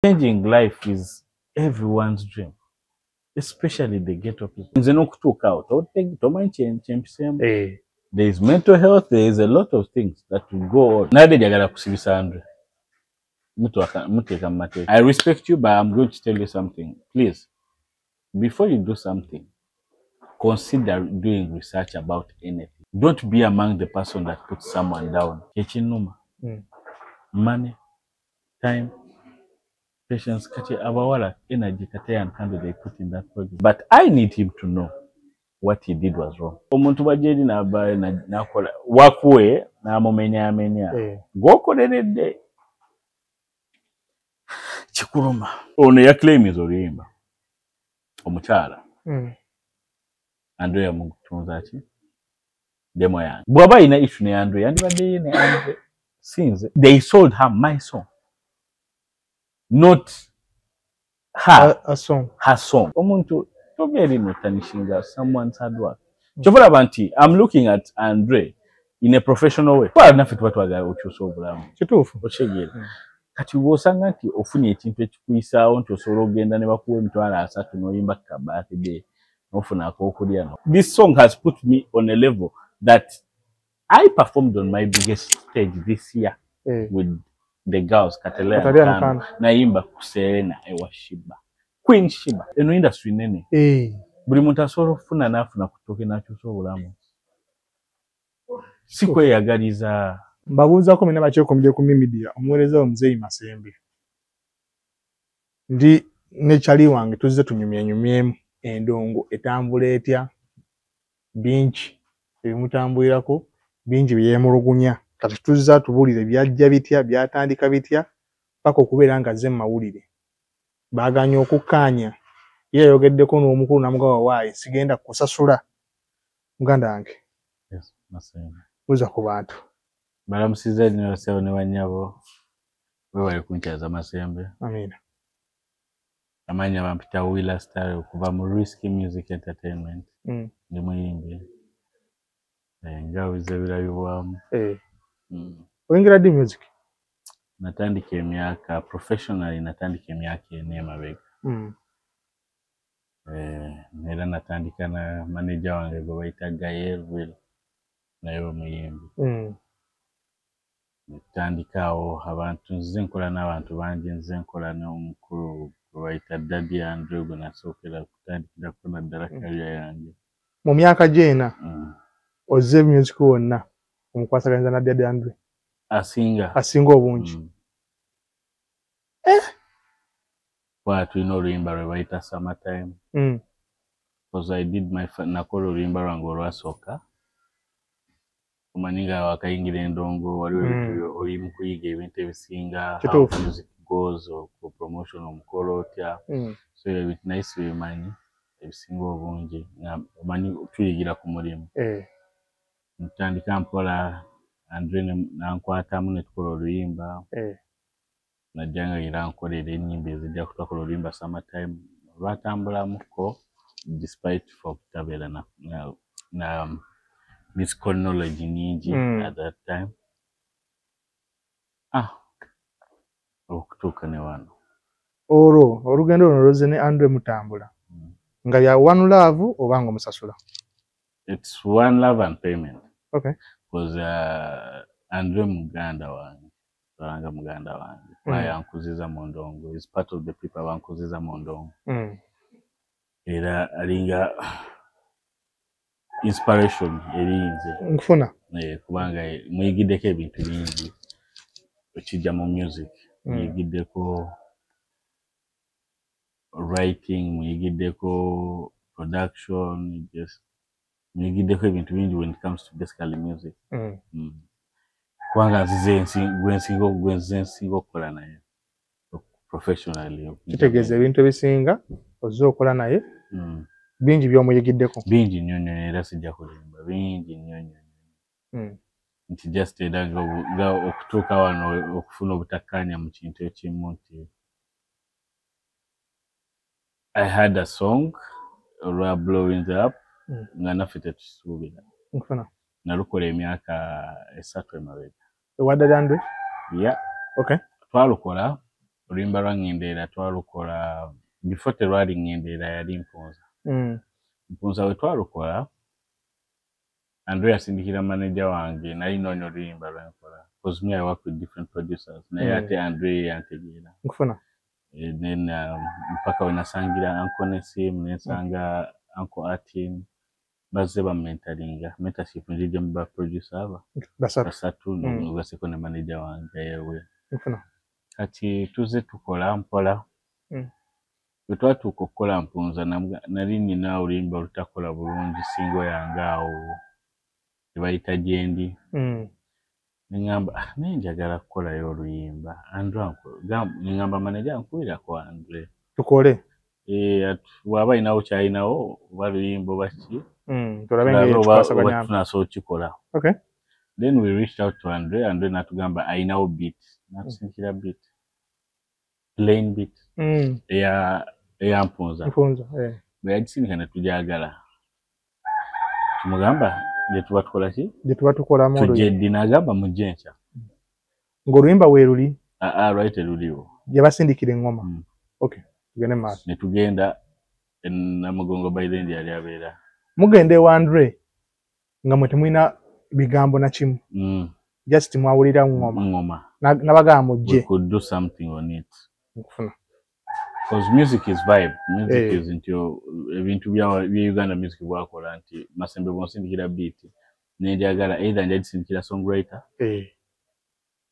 Changing life is everyone's dream, especially the ghetto people. Nze n'okutuuka awo tomanyi kyempiseemu. There is mental health, there is a lot of things that will go on. Nade njagala kusibisa Andre. Muteeka mu mateeka. I respect you, but I'm going to tell you something. Please, before you do something, consider doing research about anything. Don't be among the person that puts someone down. Kechinuma. Money, time, patience, kati abawala energy kati and candle they put in that project. But I need him to know what he did was wrong. Omuntu bajedi nakola wakuwe na mumenya. Gwokoleredde. Chikuluma. Ono ya claim is oluyimba. Omukyala. Andre ya mutunza ki? Demo yange. Bwaba ina issue ne Andre yandibadde ne Andre. Since they sold her my song. Not her. A song. Her song. Omuntu toberi notanishinga someone's hard work. Chovola banti, I'm looking at Andre in a professional way. Kwa nafitu watu waga ochuso obulamu. Kituufu. Oshegere. Kati wosanga nti ofuni ekintu ekikuyisaawo nti osobola ogenda ne bakuwa emitwalo 3 n'oyimba birthday n'ofuna ak'okulya no. This song has put me on a level that I performed on my biggest stage this year with the girls Katalea naimba kuserena ewa Shiba. Queen Shiba. Eno industry nene. Buli muntu asobola okufuna n'afuna kutoke n'akyusa obulamu. Si kweyagaliza. Mbabuuzaako mena bakyekombye ku media omuweereza omuzeeyi Masembe. Ndi ne chali wange tuzze tunyumyemu endongo etambula etya bingi ebimutambulirako bingi byemulugunya kati tuzza tubulire byajja bitya byatandika bitya paka okubeera nga azze mawulire baaganya okukkaanya ye yayogeddeko n'omukulu namugawa waayi sigenda kusasula muganda wange. Yes, Masembe. Buuza ku bantu. Balamusiza nnyo Sewo ne bannyabo we bali kunkyaza Masembe. Amina. Amanya bampita Willa Star okuva mu Risky Music Entertainment. Ndi muyimbi. Ngawize birabibwamu. Oyingira ddi music? Natandika emyaka professionally natandika emyaka 4 emabega. Nera natandika na manager wange gwe bayita Gael Will naye omuyimbi. Natandikawo abantu nze nkola n'abantu bangi nze nkola n'omukulu gwe bayita Daddy Andrew gwe nasookera kutandikirako naddala career yange. Mu myaka gyena ozze music wonna omukwasaganiza na Daddy Andrew? Asinga obungi. Tulina oluyimba lwe bayita Summertime. Because I did my nakola oluyimba lwange olwasooka. Omanyi wakayingira endongo waliwo oli mu kuyiga ebintu ebisinga how music goes ku promotion omukolo otya. So ebintu nice bimanyi ebisinga obungi omanyi tuyigira ku mulimu. Ntandika mpola Andre nankwatamu ne tukola oluyimba. Najjanga era nkolera ennyimba ezijja kutwakola oluyimba Summertime lwatambulamuko despite for kutabeera na musical knowledge nyingi at that time. Okutuuka ne wano. Olugendo luno luzze ne Andre mutambula. Nga ya One Love oba nga omusasula? It's One Love and payment. Okay. Because Andre muganda wange. Baranga muganda wange. Yankuziza mu ndongo. Is part of the people bankuziza mu ndongo. Era alinga inspiration erinze. Nkufuna. Kubanga muyigiddeko ebintu bingi ekijja mu music. Muyigiddeko writing, muyigiddeko production, just muyigiddeko ebintu bingi when it comes to basically music. Kubanga nzize gwensinga okukola naye professionally. Kitegeeza ebintu ebisinga ozze okola naye bingi byomuyigiddeko. Bingi nnyo nnyo era sijja kulimba bingi nnyo nnyo. Nti just era nga okutuuka wano okufuna obutakkaanya mu kintu ekimu nti I had a song olwa Blowing Up nga naffe tetusuubira. Nkufuna. Nalukola emyaka 3 emabega. Ewa Daddy Andrew? Yeah. Okay. Twalukola Oluyimba lwa Ngendera twalukola before terwali Ngendera yali Mpunza. Mpunza we twalukola Andrea asindikira manager wange naye nonyo oluyimba lwenkola. Because me I work with different producers. Naye ate Andrea yantegeera. Nkufuna. Then mpaka we nasangira Uncle Nesim nesanga Uncle Atin bazze ba mentoringa. Mentorship njije mba producer aba. Basatu n'ugaseko ne manager wange yewe. Nkufuna. Kati tuze tukola mpola. Twatuuka okukola Mpunza nali nina oluyimba olutakola bulungi singo yange awo tebayita Gyendi. Ningamba naye njagala kukolayo oluyimba Andrew ningamba manager nkubirako Andrew tukole waba inawo kyalinawo oluyimba baki tunasobola okukikola. Okay. Then we reached out to Andrew natugamba ayinawo beat natusindikira beat plain beat eya Mpunza bwe yagisindika ne tujagala tumugamba je tuba tukola ki je tuba tukola mu tuje dinagamba mu jencha ng'oluyimba weeruli right eruliwo je basindikira engoma. Okay, tugende maaso ne tugenda Namugongo by the end yali abeera mugende wa Andre nga mwe temwina bigambo na kimu just mwawulira ngoma nabaga mujje we could do something on it. Nkufuna. Because music is vibe. Music is into ebintu bya Uganda music bwakola nti Masembe bonsindikira beat nenjagala either njagisindikira songwriter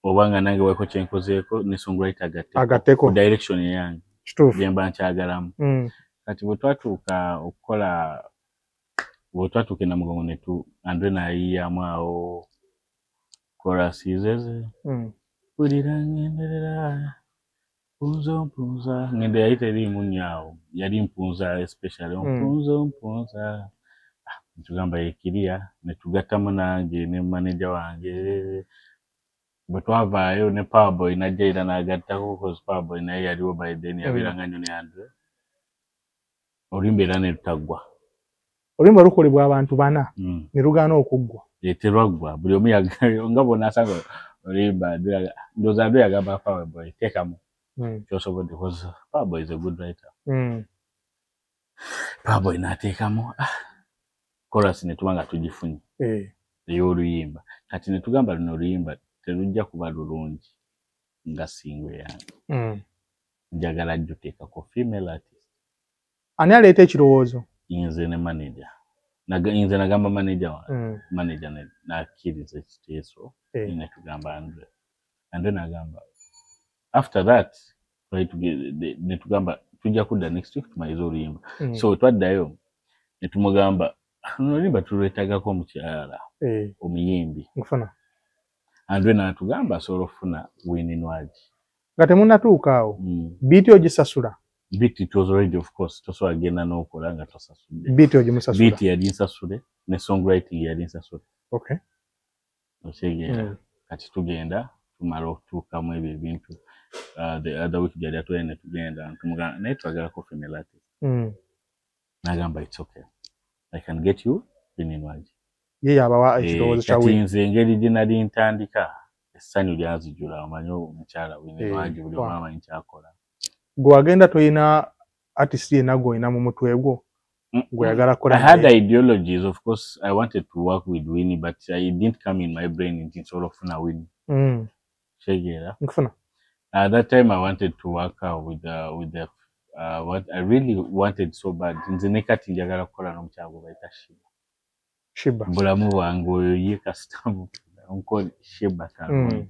obanga nange weko kyenkozeeko ne songwriter agateko direction yange kituufu byemba nkyagalamu. Kati bwe twatuuka okukola bwe twatuuka Namugongo ne Andre nayiyamu awo chorus izeze ulira Ngenderera Mpunza Ngende yaite limu nyao yali Mpunza especially Mpunza tugamba yekiria ne tugatamu nange ne manager wange bwe twavaayo ne Powerboy najja n'agattako because Powerboy naye yaliwo by then yabiranganyo ne Andre oluyimba era ne lutaggwa. Oluyimba lukolebwa abantu bana ne lugaana okuggwa terwaggwa buli omu nga bonna asanga oluyimba ndowooza Andre yagamba Powerboy teekamu kyosobodde because Powerboy is a good writer. Powerboy n'ateekamu chorus ne tuba nga tugifunye ey'oluyimba. Kati ne tugamba luno oluyimba terujja kuba lulungi nga singo yange njagala jjuteekako female artist. Ani aleeta ekirowoozo? Nze ne manager nze nagamba manager wange manager n'akkiriza ekiteeso ne tugamba Andre n'agamba after that ne tugamba tujja kudda next week tumalize oluyimba. So twaddayo ne tumugamba oluyimba tulwetagako omukyala omuyimbi. Nkufuna. Andre n'atugamba asobola okufuna Wininwaji. Nga temunnatuuka awo biiti ogisasula? Beat it was already of course tosobola genda n'okola nga tosasudde. Biiti ogimusasula? Beat yali nsasule ne songwriting yali nsasule. Okay. Okyegera kati tugenda tumala okutuukamu ebyo ebintu the other week gyali atwala ne tugenda tumugamba naye twagalako female artist. N'agamba it's okay I can get you Wininwaji. Ye yabawa ekirowoozo kya kati nze engeri gye nali ntandika essanyu lyanzijula omanyi omukyala Wininwaji buli omu amanyi kyakola. Gwe wagenda toyina artist yenna gw'olina mu mutwe gwo gw'oyagala kukola? I had ideologies, of course. I wanted to work with Winnie, but it didn't come in my brain in sort of Winnie. At that time, I wanted to work with the what I really wanted so bad. Nzenekati njagala kukola n'omukyala bayita Shiba. Bulamu bwange oyo ye kasitamu onko Shiba kalungi.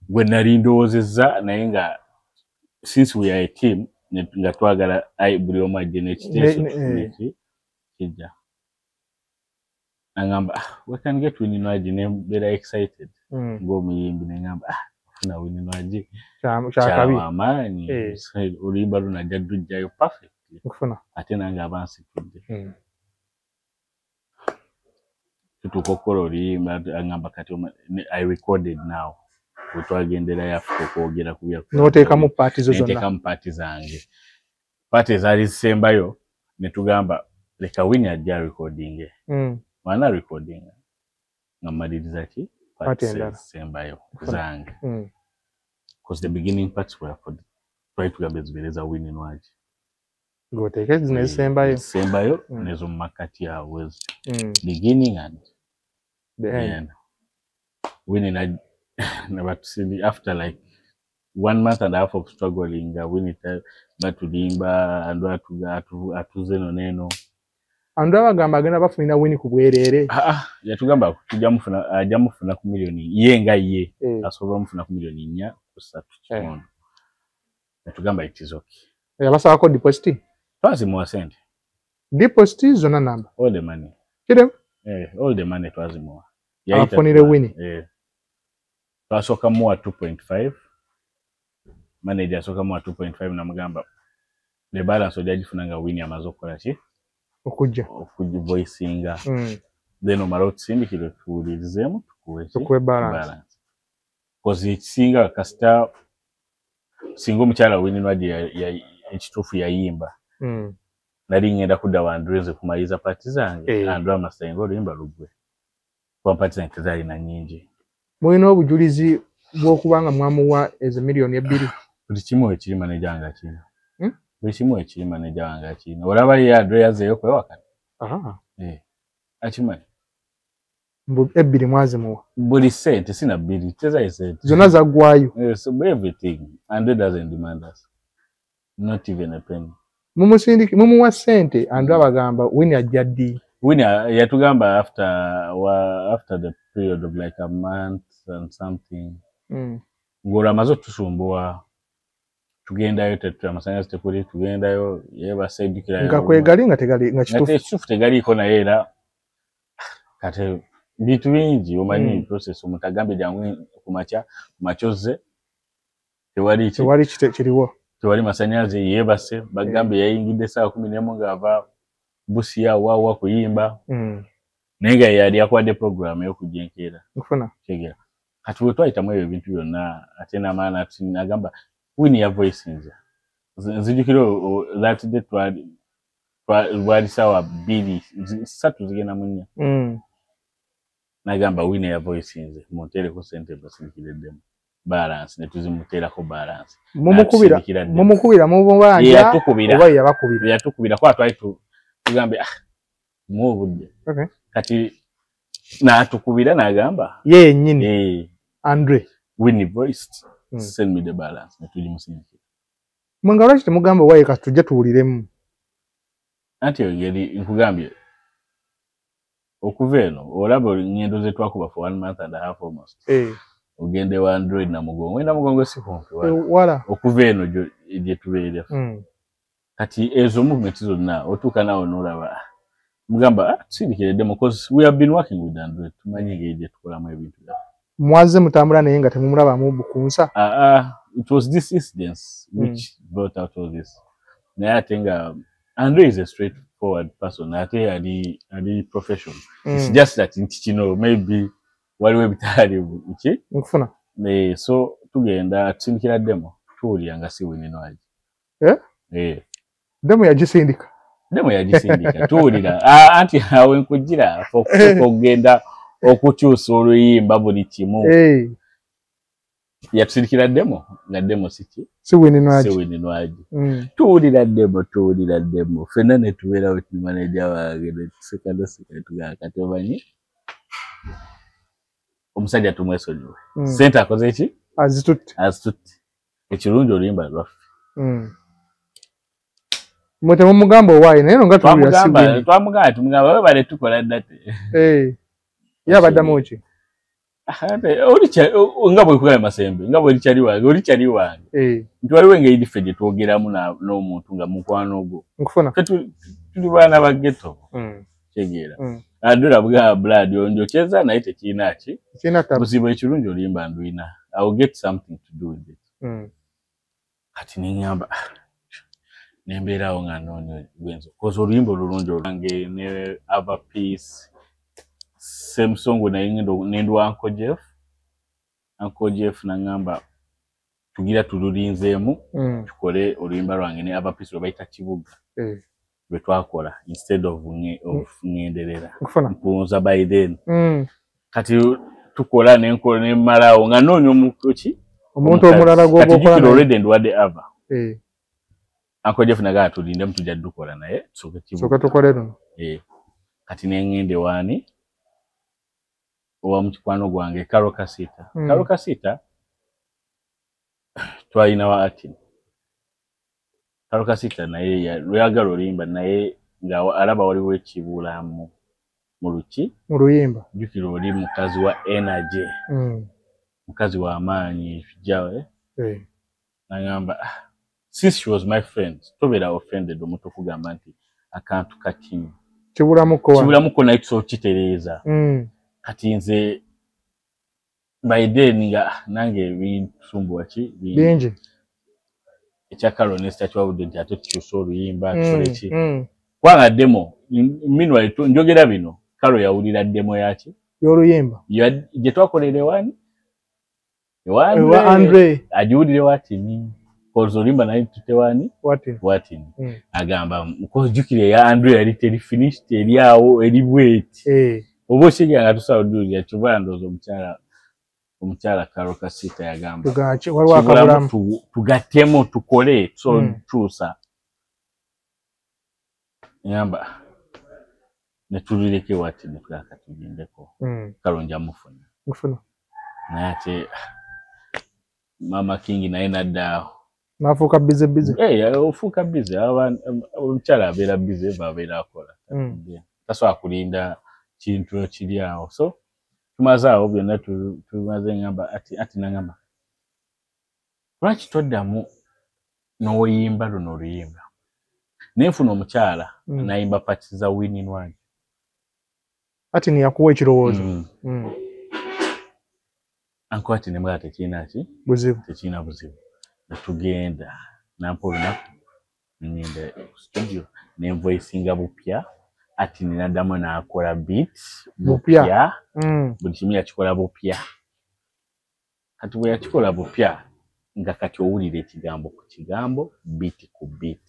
Gwe nali ndowoozezza naye nga since we are a team nga twagala buli omu ajje n'ekiteeso kijja. Nangamba we can get Wininwaji ne mbeera excited ng'omuyimbi ne ngamba ofuna Wininwaji kyamaanyi oluyimba luno ajja lujjayo perfectly ate nange abansitudde. Tutuuka okukola oluyimba agamba kati I recorded now. Twagenderayo Africa okwogera ku bya n'oteekamu paati zo zonna? Neteekamu paati zange. Paati ezaali zisembayo ne tugamba leka Winnie ajja recording. Wana recording nga mmaliriza ki paati ezisembayo zange. because the beginning parts were for try to gabe zibereza winning waji go take it nesembayo nezo makati ya was beginning and the end winning but see after like 1 month and a half of struggling winning batulimba andu atuze no neno andu abagamba agenda bafunira wini kubwerere yatugamba tujamufuna ajamufuna ku milioni yenga ye asobola mufuna ku milioni 4 kusatu kikondo yatugamba it is okay yabasaba ko deposit twazi mu sente deposit zona number all the money kidem all the money twazi mu afunire wini twasoka mu 2.5 manager asoka mu 2.5 na mugamba the balance ojajifunanga wini amazokola ki okujja voicinga then omarot sindikiro tuulizemu tukuwe balance cause ekisinga kasita singo mukyala wini nwaje ya ekitufu yayimba nali ngenda kudda wandreze kumaliza party zange andwa amasengo limba lugwe kwa party zange zali na nyingi mwino obujulizi bw'okubanga mwamuwa eze milioni 2 buli kimu ekiri manager anga kino buli kimu ekiri manager anga kino olaba ya address yo kwe wakati akimani ebbiri mwazi muwa buli sente sina biri teza isente zona zagwayo so everything and it doesn't demand us not even a penny mumusindiki mumuwa sente andu abagamba wini ajaddi wini yatugamba after the period of like a month and something ngora mazo tusumbua tugendayo tetu amasanyalaze tekuli tugendayo yeba saidikira nga kwegali nga tegali nga kitufu tegali iko na yera kate bitu bingi omanyi process omutagambe jangu kumacha kumachoze tewali kiriwo tewali masanyalaze yebase bagambe yayingide saa 11 ngava busi ya wawa kuyimba nega yali akwade program yo kujenkera nkufuna kigera kati we twayitamu ebyo bintu byonna ate n'amaana nagamba wini ya voice nze nzijukiro that day twali sawa 2 zigenda munya nagamba wini ya voice nze montere ko sente basinkireddemu balance netuzimuterako balance mumukubira mu banja oba yatukubira kwa twaitu tugambe mu budde kati natukubira nagamba ye nyini Andre wini voice send me the balance netujimusinkira mwangala kite mugamba waye katujja tuwuliremu anti yeri nkugambye okuveno olabo ngendo ze twakuba for 1 month and a half almost ogende wa Android na mugongo si konke wala okuveno je tubeere kati ezo movement zonna otuka nawo nolaba mugamba sindikire demo because we have been working with Android tumanyi je tukola mu ebintu mwaze mutambula naye nga temumulaba mu bukunsa it was this incident which brought out all this naye atenga Android is a straightforward person ate ali professional it's just that kino maybe waliwe bitali uki nkufuna so tugenda tsindikira demo tuulya nga si wini nwaji demo yagisindika tuulira anti awe nkujira okugenda okukyusa oluyimba buli kimu yatusindikira demo nga demo si wini nwaji tuulira demo fena netubeera we manager wange netusekadoseka tugakati omanyi omusajja tumwesonyiwe sente akoze ki azitutte ekirungi oluyimba lwaffe mwete mumugambo wayi naye nga twamugamba we bale tukola ddate yabaddamu ki nga bwekugala masembe nga bwolikyali wange nti waliwo engeri diffe gye twogeramu n'omuntu nga mukwano gwo tuli baana ba ghetto kyegeera adola bugaba blood onjokyeza naye tekirina ki buzibu ekirungi oluyimba nduyina I will get something to do with it kati neŋŋamba nembeerawo nga noonyo gwenzo koza oluyimba olulungi olwange ne ava peace same song naye nendwa Uncle Jeff naŋŋamba tugira tululinzeemu tukole oluyimba lwange ne ava peace lwebayita kibuga bwe twakola instead of ngenderera mpunza by then kati tukola nenkola nemmalawo nga noonyo omukoki omuntu omulala gw'okola already and what they have Uncle Jeff naga tulinde mtujja dukola naye soka tukole luno kati nengende wani owa mchikwano gwange Karo Kasita Karo Kasita twalina wa ati Karo Kasita naye yagala olimba naye nga alaba waliwo ekibulamu mu luyimba jukiro oli mukazi wa energy mukazi wa amaanyi jawe nangamba since she was my friend tobera offended omuntu kugamba nti akantu katini kibulamuko naye so kitereeza kati nze by then nga nange binsumbuwa ki bingi ekyakalo nesta twawudde nti ate tukyusa oluyimba tukoleki kwanga demo meanwhile njogera bino Kalo yawulira demo yaki y'oluyimba gye twakolere wani ewa Andre ajiwulire watini kozolima naye tutewani watini agamba mukojukire ya Andre yali teri finished eri awo eri bweti obo shege nga tusawudde ya chubandozo omukyala Karo Kasita yagamba tugache wali wakabulamu tugatemo tukole so chusa yamba netulireke wati netulaka tujindeko Kalonja mufuna naye Mama King naye nadda nafuka bize ofuka bize omukyala abeera bize babeera akola tasobola kulinda kintu kiri awo so tumaze awo byonna tumaze ngamba ati nangamba lwaki toddamu n'oyimba luno oluyimba nenfuna omukyala nayimba pati za Winning One ati niyakuwa ekirowoozo anko ati nemwala tekina buzibu netugenda nampa olunaku ngenda studio nenvoicinga bupya ati ninaddamu nakola beat bupya buli kimu yakikola bupya kati bwe yakikola bupya nga kati owulira ekigambo ku kigambo beat ku beat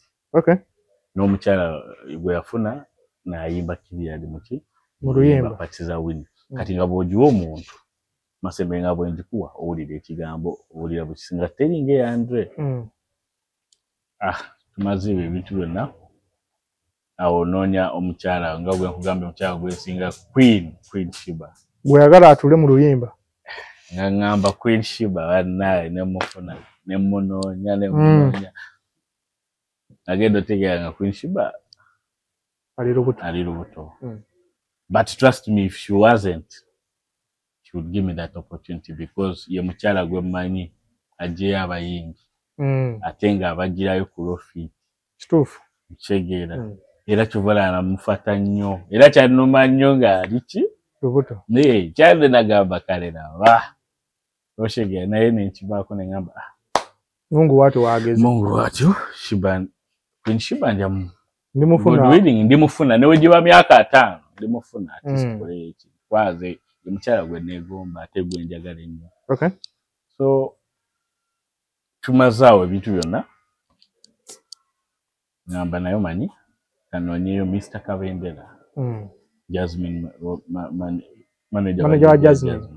n'omukyala bwe yafuna nayimba kibirali muki mu luyimba pati za Winning kati nga bw'ogiwa omuntu masembe nga bwenjikuwa owulira ekigambo owulira bukisinga teri ng'eya Andre tumaze ebintu byonna awo noonya omukyala nga bwe nkugambye omukyala gwesinga Queen Shiba bweyagala atule mu luyimba nga ngamba Queen Shiba bannaye nemufuna nemunoonya agenda otegeera nga Queen Shiba ali lubuto but trust me if she wasn't she would give me that opportunity because ye mukyala gwe mmanyi ajeyo abayingi ate nga abagirayo ku Lofit kituufu kyegeera era kivala namufata nnyo era kyanuma nnyo ng'ali ki lubuto kyali nagamba kale naba oshegeera naye nenkibaako nengamba Mungu watyo Queen Shiba njamu ndimufuna newe giba myaka 5 ndimufuna ati sikole eki kwaze omukyala gwe negomba ate gwe njagala ennyo so tumazaawo ebintu byonna ngamba nayo manyi kanoonyeyo Mr. Kabendera Jasmine manager wa Jasmine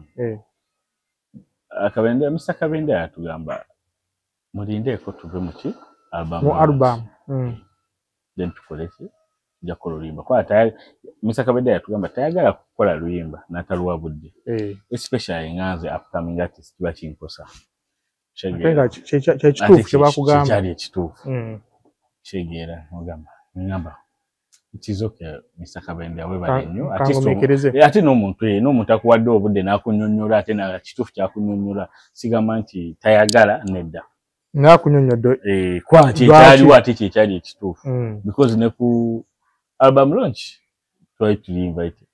Kabendera Mr. Kabendera tugamba mulindeeko tuve muki album then tukole ki jakola oluyimba kwa tayari Mr. Kabendera tugamba tayagala kukola luyimba nataluwa budde especially nganze upcoming artist kiba kinkosa Chenga kyekituufu kyebakugamba kyali ekituufu kyegeera ngamba kizoke Mr. Kabendera webale nnyo ate n'omuntu akuwadde obudde n'akunyonnyola ate na kituufu kyakunyonnyola sigamba nti tayagala nedda n'akunyonnyodde kyaliwo ate kyekyali ekituufu because ne ku album launch twali tuli invited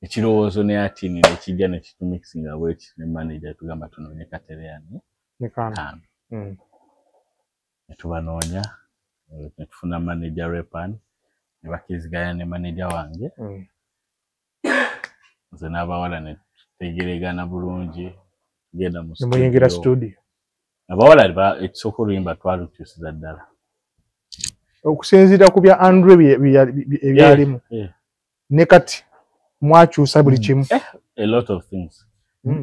ekirowoozo ne atini nekijja nekitumixinga bweki ne manager tugamba tunoonye Katereyani ne Kano netubanoonya netufuna manager Repan ne bakiriziganya ne manager wange nze n'abawala netutegeregana bulungi tugenda mu studio abawala ekisooka oluyimba twalukyusiza ddala okusinziira ku bya Andre ebyalimu ne kati mwakyusa buli kimu a lot of things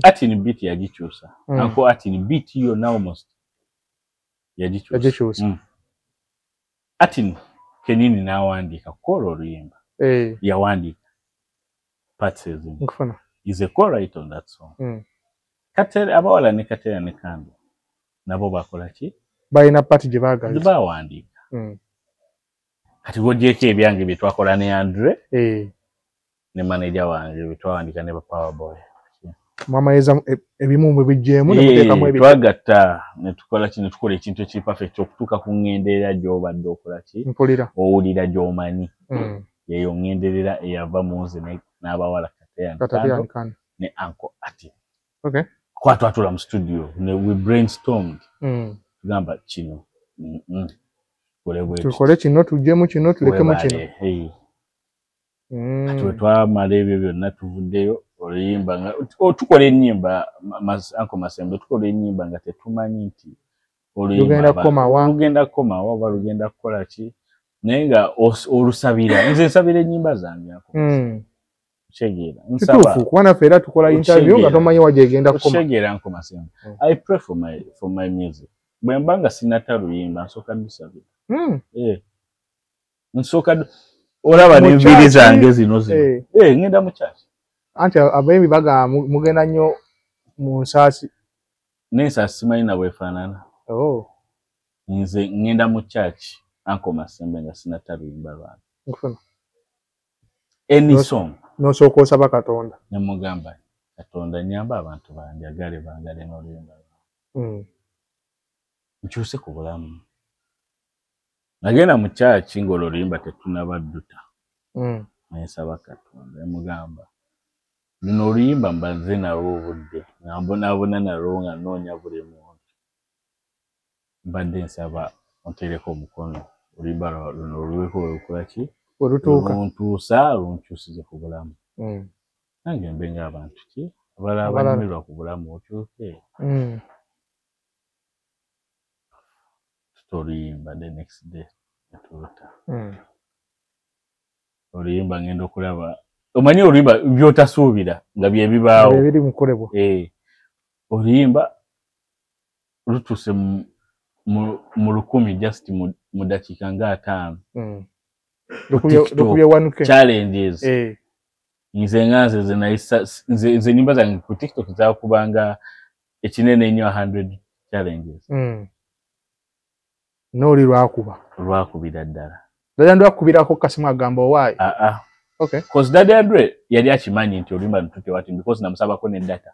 ati ni beat yagichusa anko ati ni beat hiyo na almost yagichusa ati ni kenini nawandika koro luyimba yawandika parts nkufuna is a co-write on that song Katera abawala ne Katera ne Kando nabo bakola ki bayina party gye baagaza bawandika kati wojeko ebyange bitwakola ne Andre ne manager wange bitwandika ne Power Boy mama yeza ebimu mu bijjemu ne mutekamu ebyo twagatta ne tukola kino tukola ekintu ki perfect okutuka ku ngenderera gy'obadde okola ki mpulira owulira gy'omanyi yeyo ngenderera eyava mu nze n'abawala Katera Kando ne Uncle Ati okay kwa twatula mu studio we brainstormed gamba kino tukole kino tujjemu kino tulekemu kino atwe twamala ebyo byonna tuvuddeyo oluyimba nga tukola ennyimba Uncle Masembe tukola ennyimba nga tetumanyi nti olugenda kukomawa oba lugenda kukola ki naye nga olusabira nze nsabira ennyimba zange Chegera nsaba kuwana fera tukola interview nga tomanyi waje egenda kukoma Chegera Uncle Masembe I pray for my music bwembanga sinata luyimba nsoka ndisabira nsoka olaba n'enviri zange zino ngenda mu church anti abayimbi baga mugenda nnyo mu nsaasi n'ensaasi simanyi na bwefaanana nze ngenda mu church Uncle Masembe nga sinata luyimba lwange nkufuna any song nosooka osaba Katonda nemugamba Katonda nyamba abantu banjagale bangale n'oluyimba nkyuse ku bulamu nagenda mu church ng'olwo oluyimba tetunabadduta nesaba Katonda nemugamba luno oluyimba mbanze nalwo obudde nga mbonaabona nalwo nga noonya buli muntu mbadde nsaba ontereko omukono oluyimba luno oluweko olukola ki oluntuusa lunkyusize ku bulamu nange mbe ng'abantu ki abalala abanyumirwa ku bulamu okyuke oluyimba the next day netuluta oluyimba ngenda okulaba omanyi oluyimba byotasuubira nga byebibaawo ebiri mukolebwa oluyimba lutuuse mu 10 just mu dakiika nga 5 lukubye wanuke challenges nze nganze nze nyimba zange ku TikTok zakubanga ekinene nnyo 100 challenges noli lwakubira ddala dada ndo akubirako kasimu agamba owaayi okay cause Daddy Andre yali akimanyi nti oluyimba ntute wati because namusabako ne data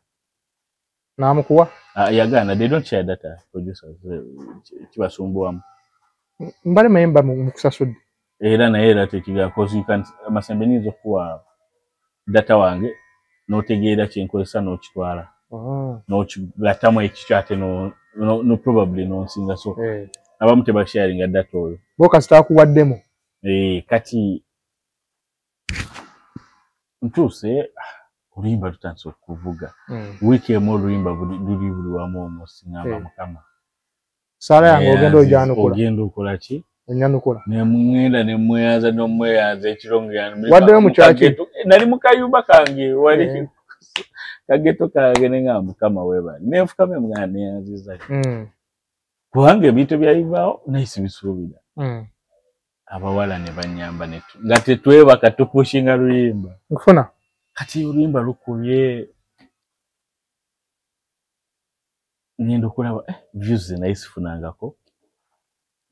namukuwa yagana they don't share data producers kibasumbuwamu mbale mayemba mu kusasudde era naye era tekiga cause you can Masembe nizo kuwa data wange notegeera kyenkozesa n'okitwala n'okigatamu ekikyate no probably nonsinga so abamu tebasharinga data oyo boka sitakuwaddemu kati ntuuse oluyimba tutandise okuvuga wiiki emu oluyimba luli buli wamu omusingamba Mukama sala yange ogenda okola ki enyanukula nemwenda nemweyaza nomweyaza ekirongera waddeyo mu kyaki nali mu kayumba kange wali kageto kange nenga Mukama weba nefukame mwana neyanziza kubanga ebintu byayivaawo nayisi bisuubira abawala ne banyamba nga tetwebaka tupushinga luyimba nkufuna kati oluyimba lukubye ngenda okulaba views nayisifunangako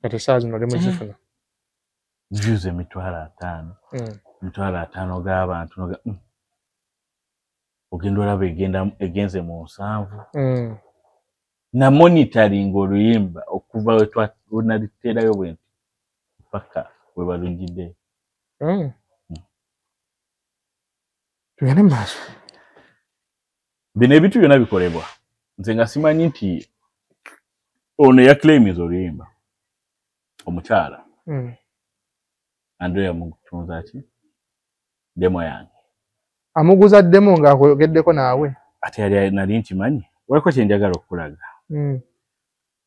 kati saa zino oli muzifuna views 5,000 5,000 g'abantu ogenda olaba egenze mu 7 na monitoring oluyimba okuva wenaliterayo bwenti paka we balungidde tugende maaso bino ebintu byonna bikolebwa nze nga simanyi nti ono yaclaimiza oluyimba omukyala Andrea mutunza ki demo yange amuguza demo ng'akogeddeko naawe ate yali nali nkimanyi waliko kyenjagala okulaga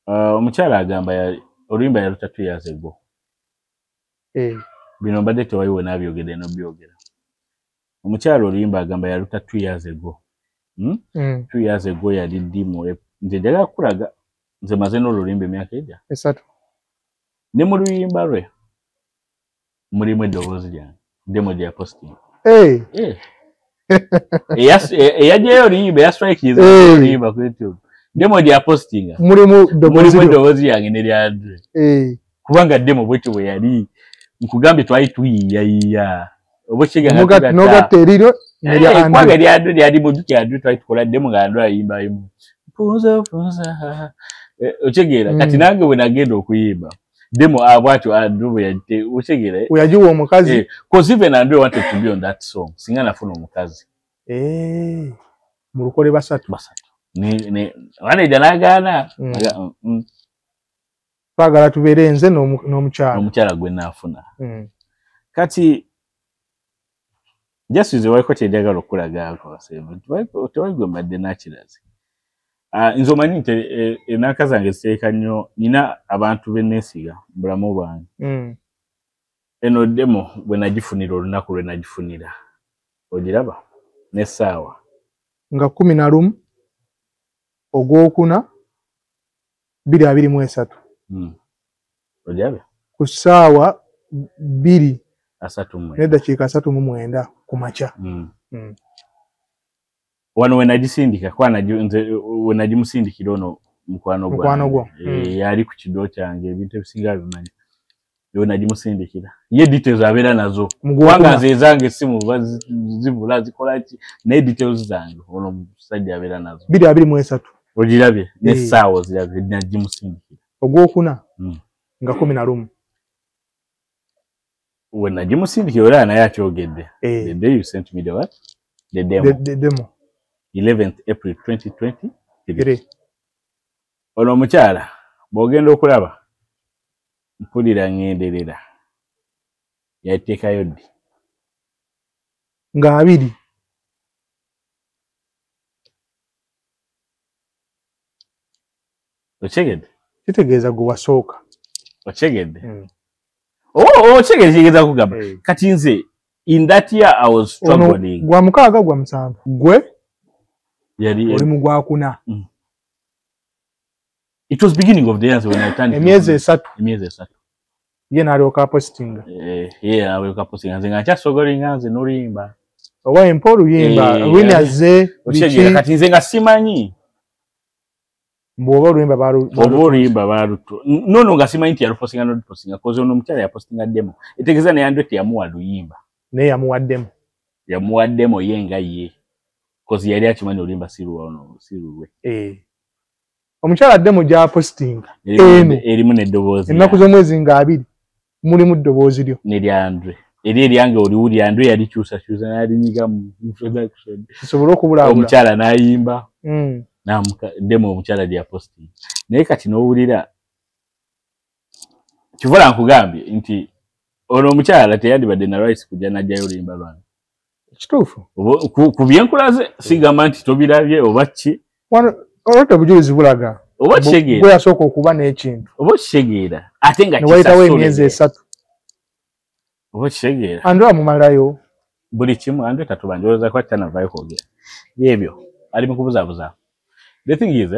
omukyala agamba oluyimba yaluta 2 years ago bino mbadde tewayiwe n'abyogedde n'obyogera omukyala oluyimba agamba yaluta 2 years ago 2 years ago yali Dimo nze njagala kulaga nze maze n'oluyimba emyaka ejja 3 ne mu luyimba lwe mulimu eddoboozi lyange Demo lya posting eyajjayo oluyimba yastrikiriza oluyimba ku YouTube Demo lya posting mulimu eddoboozi lyange ne lya Andre kubanga Demo bwekyo bwe yali nkugambye twali tuyiyayiya nogatta eriro kwaga lyali mujjuki Andre twali tukola Demo nga Andre ayimba yimu punza otegeera kati nange bwe nagenda okuyimba Demo abwatyo Andre bwe yajite otegeera oyajiwa omukazi because even Andre wanted to be on that song singa nafuna omukazi mulukole basatu waneja nagaana twagala tubeere nze n'omukyala gwe naafuna kati jasize waliko kyejagala okulagaako tewagwe mbadde nakirazi nze omanyi nti ennaaka zange ziteeka nnyo nina abantu benneesiga bulamu bwange eno Demo bwe nagifunira olunaku lwe nagifunira ogiraba n'essaawa nga 11 Ogwokuna 2023 ogiraba ku ssaawa 2 n'eddakiika 39 ku makya wano we nagisindika kwana nze we nagimusindikira ono mukwano gwo yali ku kido kyange ebintu ebisinga bimanyi we nagimusindikira ye details abeera nazo kubanga nze zange essimu zibula zikola ki naye details zange ono musajja abeera nazo 2023 ogirabye n'essaawa zirabye nagimusindikira Ogwokuna nga 11 we nagimusindikira era naye akyogedde the day you sent me the demo 11th April 2023 ono omukyala bw'ogenda okulaba mpulira ngenderera yateekayo ddi nga 2 okyegedde kitegeeza gwe wasooka okyegedde okyegedde kitegeeza kugamba kati nze in that year I was struggling gwa 6 gwa 7 gwe yali oli mu Gwakuna it was beginning of the year when I turned emyezi 3 ye n'alyoka posting alyoka posting nze nga nkyasogolinga nze n'oluyimba owa empa oluyimba winazze okyegedde kati nze nga simanyi mboba oluyimba baluto nono nga simanyi nti yalupostinga n'olupostinga koze ono omukyala yapostinga Demo etegeeza naye Andre teyamuwa luyimba naye yamuwa Demo ye nga ye koze yali akimanyi oluyimba sirulwe omukyala Demo gya postinga erimu n'eddoboozi ennaku z'omwezi nga 2 mulimu ddoboozi lyo n'erya Andre eryange oliwulira Andre yalikyusakyusa n'alinyiga mu production kisobole okubulaabula omukyala n'ayimba Demo omukyala lya posting naye kati n'owulira kivola nkugambye nti ono omukyala teyandibadde na rights kujja n'ajjayo oluyimba lwange kituufu ku byenkulaze sigamba nti tobirabye oba ki olwata obujulizi bulaga oba kitegeera gwe yasooka okuba n'ekintu oba kitegeera ate nga wayitawo emyezi 3 oba kitegeera Andre amumalayo buli kimu Andre tatubanjoloza kwa tanavayo kwogera byebyo ali mu kubuzaabuza. The thing is,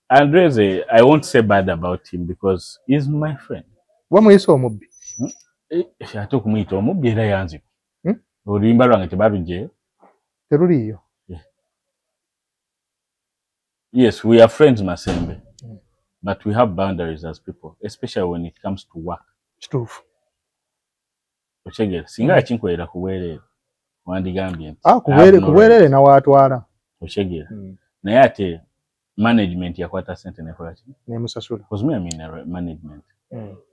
Andres, I won't say bad about him because he's my friend. Wamuyisa omubbi? Ate okumuyita omubbi era yanzika. Oluyimba lwange tebalugye. Teruliyo. Yes, we are friends, Masembe. But we have boundaries as people, especially when it comes to work. Kituufu. Okyegera, singa yakinkolera kubwerere. Wandigambye nti. Kubwerere na watwala. Okyegera. Naye ate management yakwata sente nekola ki? Nemusasula. Because me I mean management.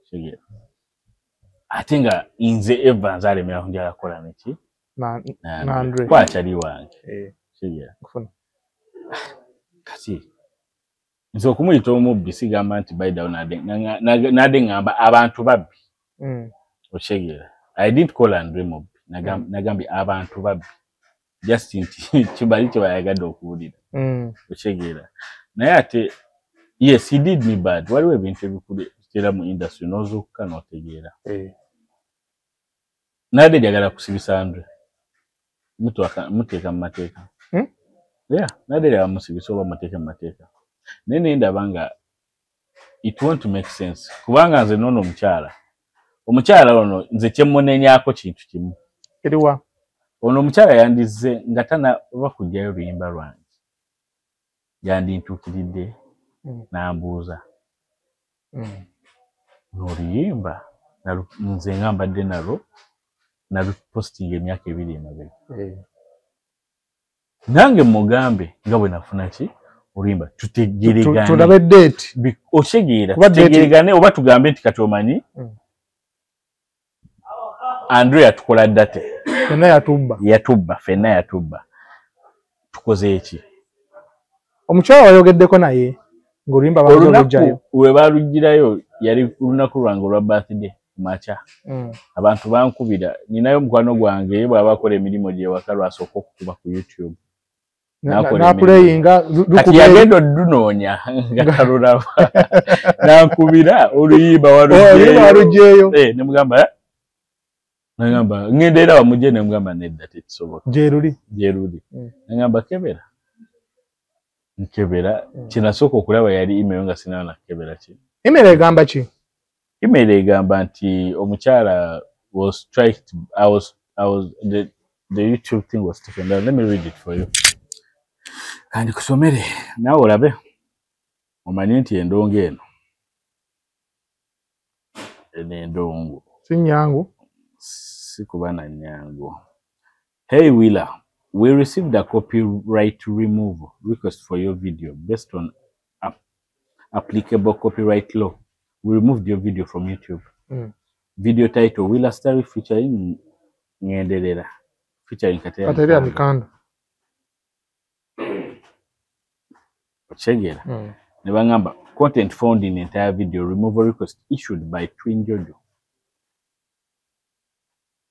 Okyegera. Ate nga nze Evans alemera njala kola neki? Na Andre. Kwakyali wange. Okyegera. Kufuna. Kati nze okumuyita omubbi sigamba nti baida nade ngamba abantu babbi. Okyegera. I didn't call Andre mubbi. Nagambye abantu babbi. Just nti kibali kye bayagadde okuwulira. Okyegera. Naye ate yes, he did me bad. Waliwo ebintu ebikutera mu industry n'ozuukuka n'otegeera. Nade njagala kusibisa Andre. Muteeka mu mateeka. Yeah, nadere amusibisoba mateka. Nene ndabanga it won't make sense. Kubanga nze nono omukyala. Omukyala ono nze kyemmunenyaako kintu kimu. Kiriwa. Ono omukyala yandize nga tana bakujjayo luyimba lwange. Yandintuukiridde n'ambuuza. N'oluyimba nze nga mbadde nalwo nalupostinga emyaka 2 emabega. Nange mugambe nga bwe nafuna ki oluyimba tutegeregane. Tulabe date. Oshegeera tutegeregane oba tugambe nti kati omanyi. Andrea tukola date. Fena yatubba. Tukoze eki. Omukyala wayogeddeko naye ng'oluyimba balugjayo. We balugirayo yali lunaku lwange olwa birthday macha. Abantu bankubira ninayo mukwano gwange bw'aba akola emirimu gye waka lwasooka okukuba ku YouTube. Nakulayinga kati yagenda odunoonya nga talulaba. Nankubira oluyimba walugjeyo. Ne mugamba nagamba ngenda era bamujje ne mugamba nedda tekisoboka. Jeruli. Nagamba kebera. Nkebera kinasooka okulaba yali email nga sinayo nakebera ki. Email egamba ki? Email egamba nti omukyala was striked. I was the YouTube thing was taken down. Let me read it for you. Kandi kusomere nawe olabe omanyi nti endongo eno endongo si nyangu sikuba na nyangu. Hey Willa, we received a copyright removal request for your video based on applicable copyright law. We removed your video from YouTube. Video title Willa Story featuring Ngendelera featuring Kateria Mikando. Chegera. Nebangamba content found in entire video removal request issued by Twin Jojo.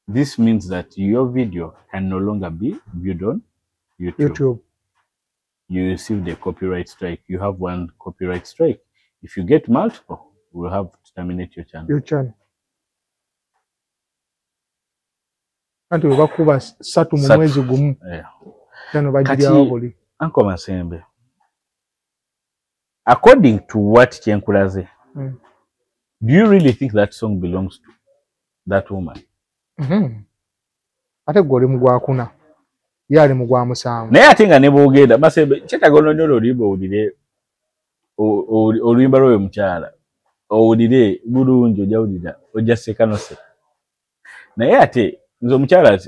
This means that your video can no longer be viewed on YouTube. You received a copyright strike. You have one copyright strike. If you get multiple, we'll have to terminate your channel. Anti bakuba 3 mu mwezi gumu. Tano bajiria boli. Anko Masembe. According to what Kyenkulaze, do you really think that song belongs to that woman? Ate goli mugwakuna. Yali mugwa musango. Naye atenga ne boogenda Masembe kyetagono nnyo oluyimba owulire oluyimba lw'oyo mukyala. Owulire bulungi ojawulira ojja sekanose. Naye ate nze omukyala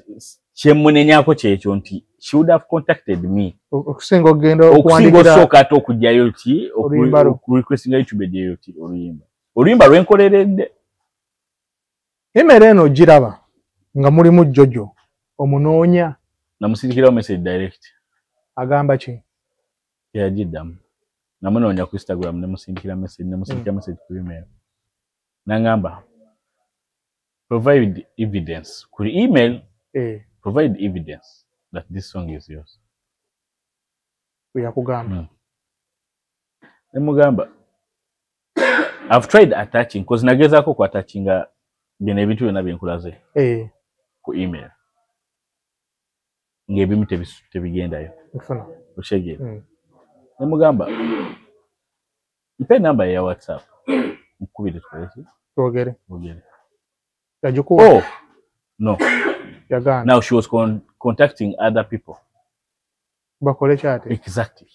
kyemmunenyaako kyekyo nti she would have contacted me. Okusinga ogenda okuwandiikira. Okusinga osooka ate okujjayo ki okurequestinga YouTube ejjeyo ki oluyimba. Oluyimba lwenkoleredde. Emmere eno ogiraba nga mulimu Jojo omunoonya. Namusindikirawo message direct. Agamba ki? Yagiddamu. Namunoonya ku Instagram nemusindikira message ku email. Nangamba provide evidence. Ku email provide evidence that this song is yours. Yakugamba. Nemugamba I've tried attaching because nagezaako ku attachinga bino ebintu byonna byenkulaze. Ku email. Ngebimu tebigendayo. Oshegera. Nemugamba mpe namba ya WhatsApp. Mukubire twese. Twogere. Oh, no. Yagana. Now she was contacting other people. Bakole chate. Exactly.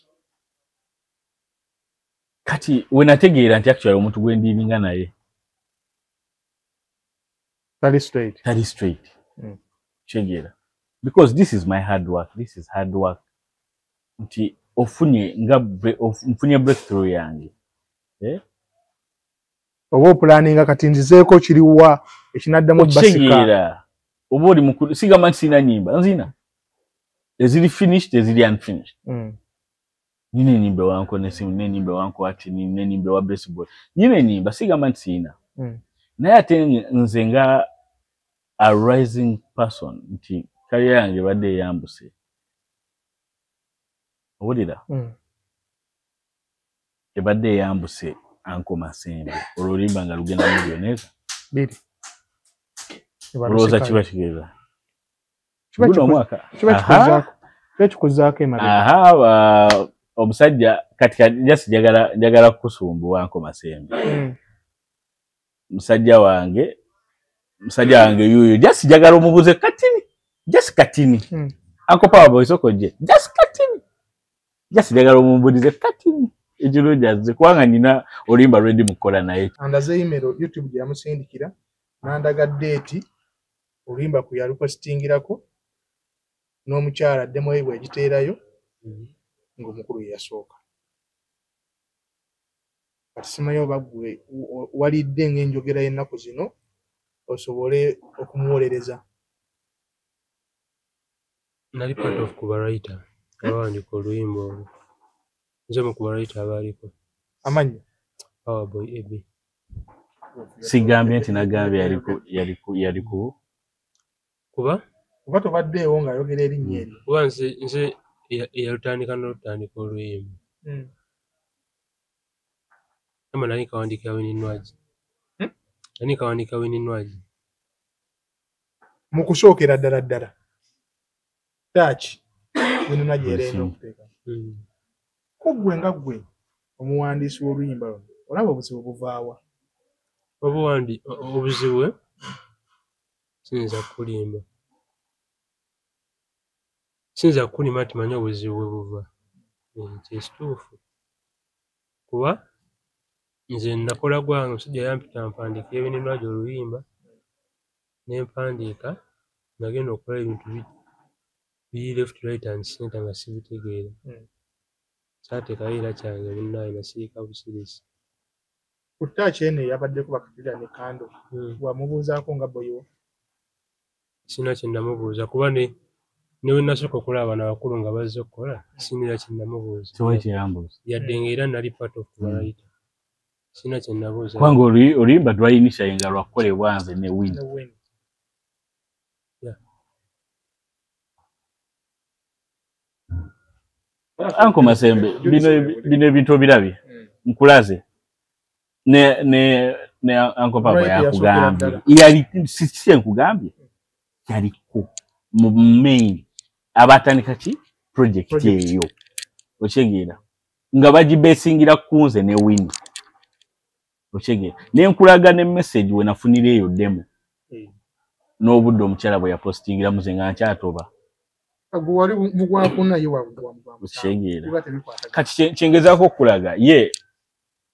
Kati wenategeera nti actually omuntu gwendininga naye. That is straight. Chegera. Because this is my hard work. This is hard work. Nti ofunye breakthrough yange. Obo planning kati nzizeeko kiriwa ekinaddamu basika. Chegera. Obo oli mukulu sigama sina nyimba. Nzina. Ezili finished, ezili unfinished. Nine nyimba wanko nesimu, nine nyimba wanko ati, nine nyimba wa baseball. Nine nyimba sigama sina. Naye ate nze nga a rising person nti career yange badde yambuse. Owulira? Ebadde yambuse Anko Masembe. Olwolimba nga lugenda miliyoneza. Biri. Olowooza kiba kigeza. Kiba mwaka. Kiba kikozaako. Ekikuzaako emabega. Aha omusajja katika just njagala kusumbuwa Anko Masembe. Musajja wange yuyo just njagala omubuze katini. Just katini. Anko Powerboy sokoje. Just katini. Just njagala omubuze katini. Ejuru jaze kwanga nina olimba ready mukola naye. Andaze email YouTube gya musindikira. Nandaga date olimba ku ya requestingirako. N'omukyala demo ebwe agiteerayo ng'omukulu yasooka. Kati simanyi oba ggwe walidde ng'enjogera y'ennaku zino osobole okumuwolereza. Nali part of Kubarayita abawandiika oluyimba olwo. Nze mu Kubarayita abaaliko. Amannya? Powerboy Ebi. Sigambye nti nagambye yaliku. Kuba tobaddeewo ng'ayogera erinnya eri. Kuba nze yalutandika n'olutandika oluyimba. Ama nani kawandiika Wininwaji. Nani kawandiika Wininwaji. Mu kusookera ddala. Taaki. Wininwaji erenda okuteeka. Kuggwe nga ggwe omuwandiisi w'oluyimba luno. Olaba obuzibu buvaawa. Obuzibu sinza kulimba. Sinza kulima timanya obuzibu bwe buva. Kyekituufu. Kuba nze nakola gwange omusajja yampita mpandiika Wininwaji oluyimba ne mpandiika nagenda okukola ebintu biri left right and center nga sibitegeera. Saateekayo era kyange munnaawe nasiika busirisi. Ku ttaaki eno yabaddeko bakatulira ne kando. Wamubuuzaako nga boyo? Sina kye namubuuza kuba ne we nasooka okulaba bano abakulu nga bazze okukola sinira kye namubuuza. Yadde ng'era nali part of Kubarayita. Sina kye nabuuza. Kubanga oluyimba lwayinisha nga lwakolebwa nze ne Wini. Anko Masembe bino ebintu birabye nkulaze ne Anko Papa yakugambye yali sisi nkugambye yaliko mu main abatandika ki project eyo okyegera nga bagibesingira kunze ne Wini okyegera ne nkulaga ne message we nafunira eyo demo n'obudde omukyala bwe yapostingira muze nga nkyatoba wali mugwakuna yewa okyegera kati kyengezaako okulaga ye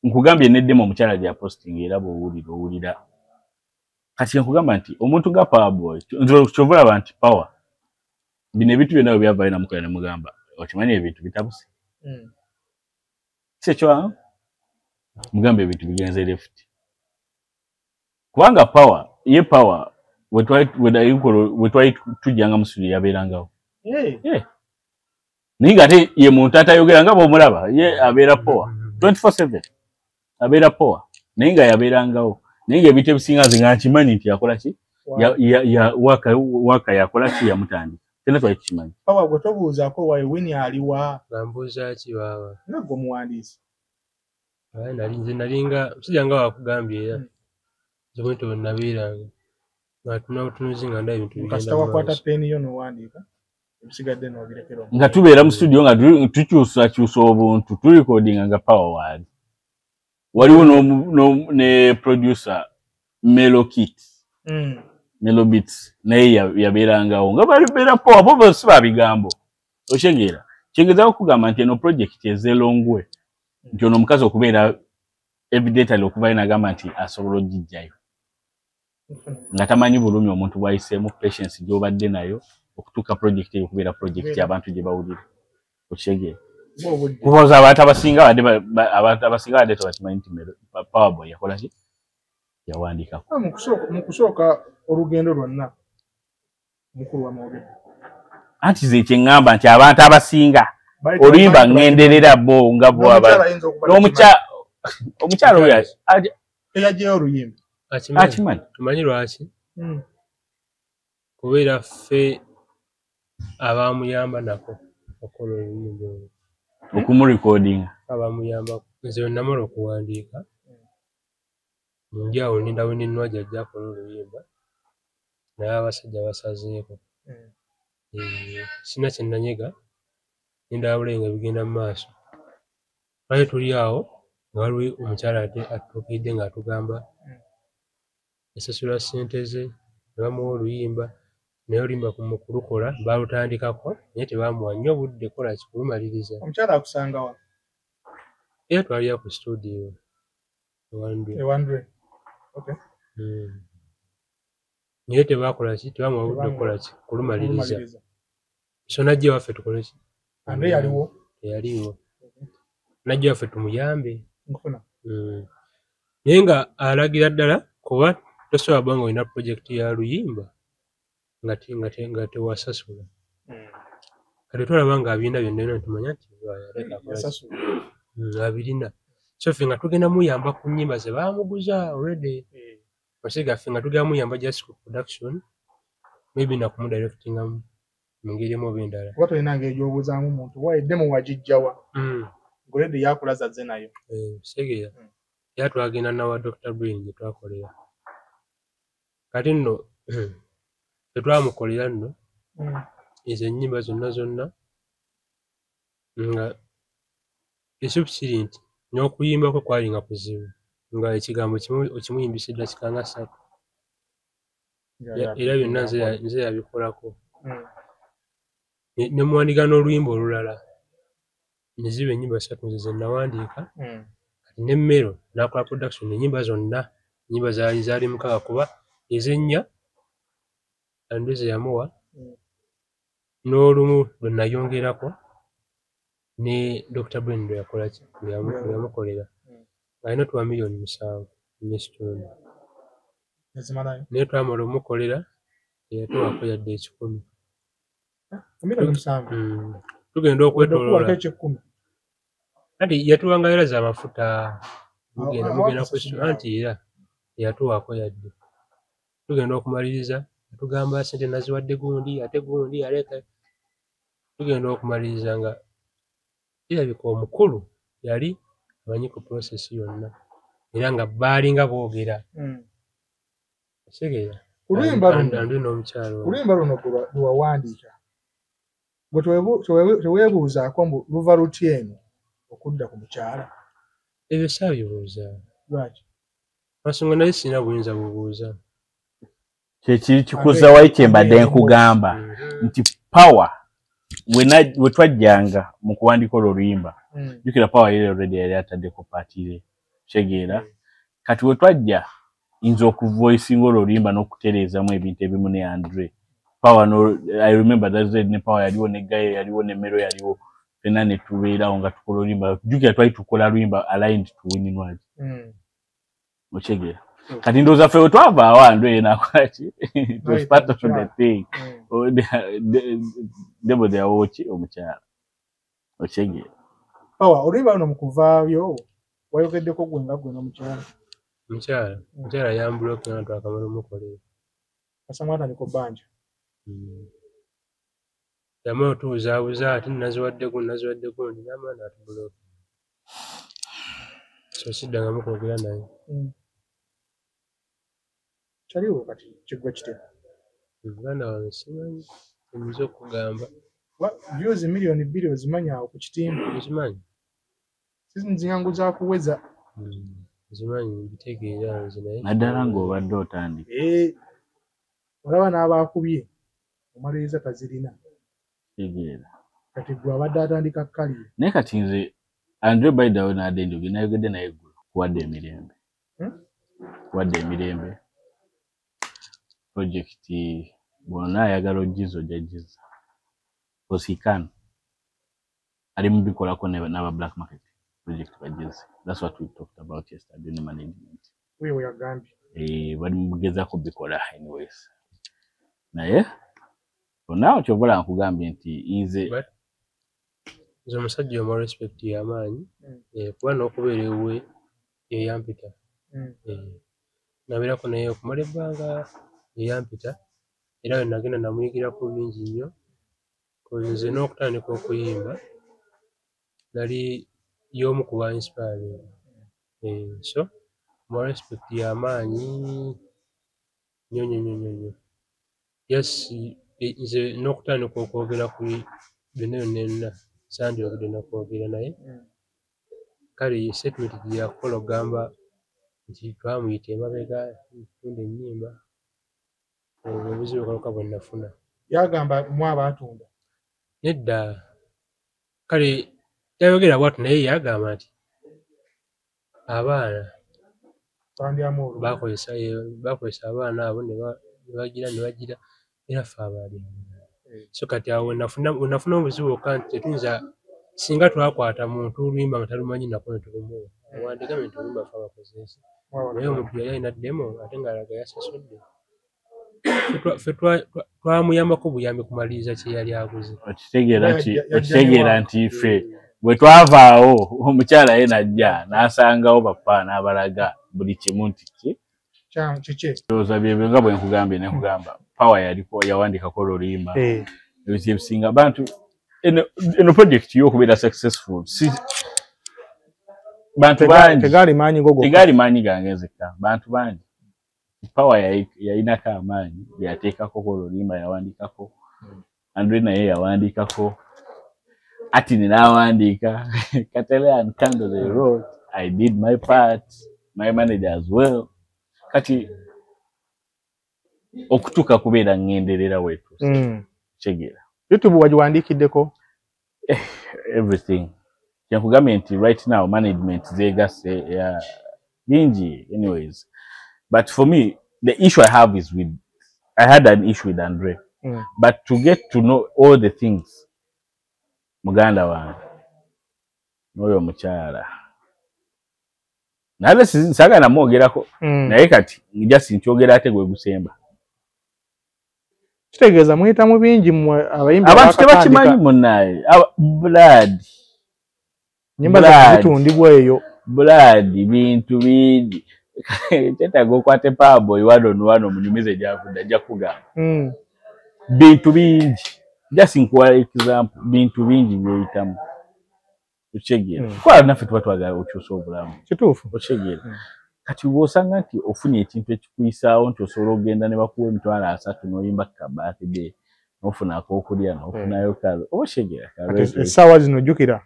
nkugambye ne demo omukyala ya posting era bw'owulira kati nkugamba nti omuntu nga Powerboy kyovula abantu power bino ebintu byonna byavaayo namukola ne mugamba okimanyi ebintu bitabuse kyekyo mugamba ebintu bigenze left kubanga power wetwali tujjanga mu studio yabeerangawo naye nga ate ye muntu atayogera nga bw'omulaba ye abeera power 24/7 abeera power naye nga yabeerangawo naye nga ebintu ebisinga nze nga nkimanyi nti yakola ki waka yakola ki yamutandika tena twali tukimanyi. Power gwe tobuuzaako wayi Wini aliwa gambuuza ki baba nagwe omuwandiisi nze nalinga musajja nga wakugambye era nze bwentyo nabeeranga tunuzi nga ndaba ebintu bigenda kasita wakwata peeni yo n'owandiika ebisigadde n'obirekera nga tubeera mu studio nga tukyusakyusa obuntu tulikodinga nga Power waali waliwo ne producer Melo Beats naye yabeerangawo nga balibeera Power bo bose babigambo okyegeera kyengezaako okugamba nti eno project ezeelongwe nti ono omukazi okubeera evidently okuvayo nagamba nti asobola ogijjayo nga tamanyi bulumi omuntu bwayiseemu patience gy'obadde nayo okutuuka project eyo okubeera project abantu gye bawulira okyegeera kubaza abantu abasinga badde tebakimanyi nti Powerboy yakola ki yawandiikako mu kusooka olugendo lwonna mukulu wa Mawulire anti ze kyeŋŋamba nti abantu abasinga oluyimba ŋŋenderera bo nga omukyalo oyo eyagyeyo oluyimba akimanyi tumanyi lwaki kubeera ffe abamuyamba nako okola oluyimba olwo okumurekodinga abamuyamba nze we namala okuwandiika njawo ninda Wininwaji ajja akola oluyimba naye abasajja basazeeko sina kye nanyega n'endabula nga bigenda mu maaso. Twali tuli awo nga waliwo omukyala ate atuukidde ng'atugamba yasasula ssente ze ne bamuwa oluyimba naye oluyimba mu kulukola baalutandikako naye tebaamuwa nnyo budde kola kikulumaliriza. Omukyala akusanga wa? Era twali ku studio Ewandwe. Okay. Naye tebaakola ki tebaamuwa budde kola kikulumaliriza. So najja waffe tukole ki? Andre yaliwo? Teyaliwo. Najja waffe tumuyambe. Naye nga alagira ddala kuba tosobola kuba nga olina pulojekiti ya luyimba nga tewasasula. Kati twalaba nga abirina byonna byonna tumanya nti abirina. So ffe nga tugenda muyamba ku nnyimba ze baamuguza already. Masiga ffe nga tugenda muyamba just ku production maybe na kumudirectinga mu ngeri emu oba endala. Kuba tolina ngeri gy'obuuzaamu omuntu waidde mu wagijjawa. Already yakulaza zze nayo. Segeya. Era twagenda nawa Dr. Brain gye twakolera. Kati nno tetwamukolera nno ezo ennyimba zonna nga ekibu kiri nti n'okuyimba kwe kwali nga kuzibu nga ekigambo okimuyimbisa eddakika nga 3 era byonna nze yabikolako. Ne muwandiika n'oluyimba olulala ne ziba ennyimba 3 nze ze nawandiika kati ne Mero n'akola production ennyimba zonna ennyimba zaali 6 kuba ezennya Andre ze yamuwa n'olumu lwe nayongerako ne Dr. Brain lwe yamukolera alina tuwa $7 million n'ekitundu. Naye twamala omukolera eyatuwaako yadde 10. Tugenda okwetoloola anti yatuwanga era za mafuta mugenda anti era eyatuwaako yadde. Tugenda okumaliriza tugamba ssente naziwadde gundi ate gundi aleka. Tugenda okumaliriza nga kirabika omukulu yali amanyi ku process yonna era nga baalinga boogera. Segeya. Oluyimba luno lwewawandiika gwe teweebuuzaako mbu luva lutya eno okudda ku mukyala? Ebyo saabibuuza. Lwaki? Ensonga naye sirina buyinza bubuuza. Kyekiri kikuza wayi kye mbadde nkugamba nti power we twajjanga mu kuwandiika oluyimba jjukira power yali already yali ataddeko paatire kyegeera kati we twajja nze okuvoicinga oluyimba n'okutereezamu ebintu ebimu ne Andre power I remember that ne power yaliwo ne Gaye yaliwo ne Mero yaliwo fena ne tubeerawo nga tukola oluyimba jjukira twali tukola luyimba aligned to Winning Words okyegeera kati ndowooza ffe we twavaawo Andre ye nakola ki it was part of the thing debo they awoki omukyala okyegeera power oluyimba luno mu kuvaayo wayogeddeko gwe nga gwe n'omukyala. Omukyala yambulooka nga twakamala omukolera kasanga atandika obbanja yamala otubuzaabuza ate naziwadde gundi n'amala n'atubulooka so siddangamu kwogera naye. Kyaliwo kati kiggwa kitema muganda wange simanyi oyinza okugamba views 2 million ozimanyi awo ku kitimba ekimanyi zinyangu za kuweza zimanyi mbitegeera nze naye naddala ng'obadde otandika olaba n'abaakubye omaliriza tazirina tegeera kati gwe abadde atandika kkaliye naye kati nze Andre by the way n'adde njoge nayogedde naye gwe kuwadde emirembe projekiti bw'ona ayagala ogizo jagiza osikana ali mu bikolako n'aba black market project bagize. That's what we talked about yesterday in management. Wewe yagambye bali mugezako bikola anyways naye onaawo kyobola nkugambye nti nze omusajja omu respect y'amaanyi kuba n'okubeera ewe yeyampita nabeerako naye okumala ebbanga yeyampita era we nagenda namuyigirako bingi nnyo nze n'okutandika okuyimba nali y'omu ku ba inspiring so mu respect y'amaanyi nnyo yes nze n'okutandika okwogera ku byonna byonna sandi okudde nakwogera naye kale statement gye yakola ogamba nti twamuyita emabega tunda ennyimba obuzibu kaloka bwe nafuna yagamba mu abaatunda nedda kale yayogera bwatu naye yagamba nti abaana bakozesa abaana abo ne bagira era ffe abaali so kati awo nafuna obuzibu bwokka nti tetuyinza singa twakwata muntu oluyimba nga talumanyi nako ne tulumuwa awandika nti oluyimba ffe abakozesa naye omuntu yali alina demo ate ng'alaga yasasudde ffe twamuyambako buyambi kumaliriza kye yali aguze okitegeera nti ffe bwe twavaawo omukyala ye najja n'asangawo bappa n'abalaga buli kimu nti ndowooza byebyo nga bwe nkugambye ne nkugamba Power yawandikako oluyimba ebisinga bantu eno project y'okubeera successful bantu bangi tegaali maanyi gange nzekka bantu bangi Power yayinako amaanyi yateekako oluyimba yawandikako Andre naye yawandikako Atini n'awandiika Catalian Candle they wrote I did my part my manager as well kati okutuuka kubeera ngenderera wetu kyegeera YouTube wagiwandiikiddeko everything kyenkugambye nti right now management zeegasse bingi anyways but for me the issue I have is I had an issue with Andre but to get to know all the things muganda wange n'oyo omukyala naye saagala namwogerako naye kati just nkyogera ate gwe gusemba kitegeeza muyita mu bingi mmwe abayimbi abantu tebakimanyi munnaye blood nyimba zitundibwa eyo blood bintu bingi tetaaga okwate Powerboy wano munyumize gyavudde ajja kugamba bintu bingi just nkuwa example bintu bingi byeyitamu okyegeera kuba naffe tuba twagala okyusa obulamu kituufu okyegeera kati bw'osanga nti ofunye ekintu ekikuyisaawo nti osobola okugenda ne bakuwa $30 n'oyimba kabaatide n'ofuna ak'okulya n'ofunayo kazi oba okyegeera essaawa zino jjukira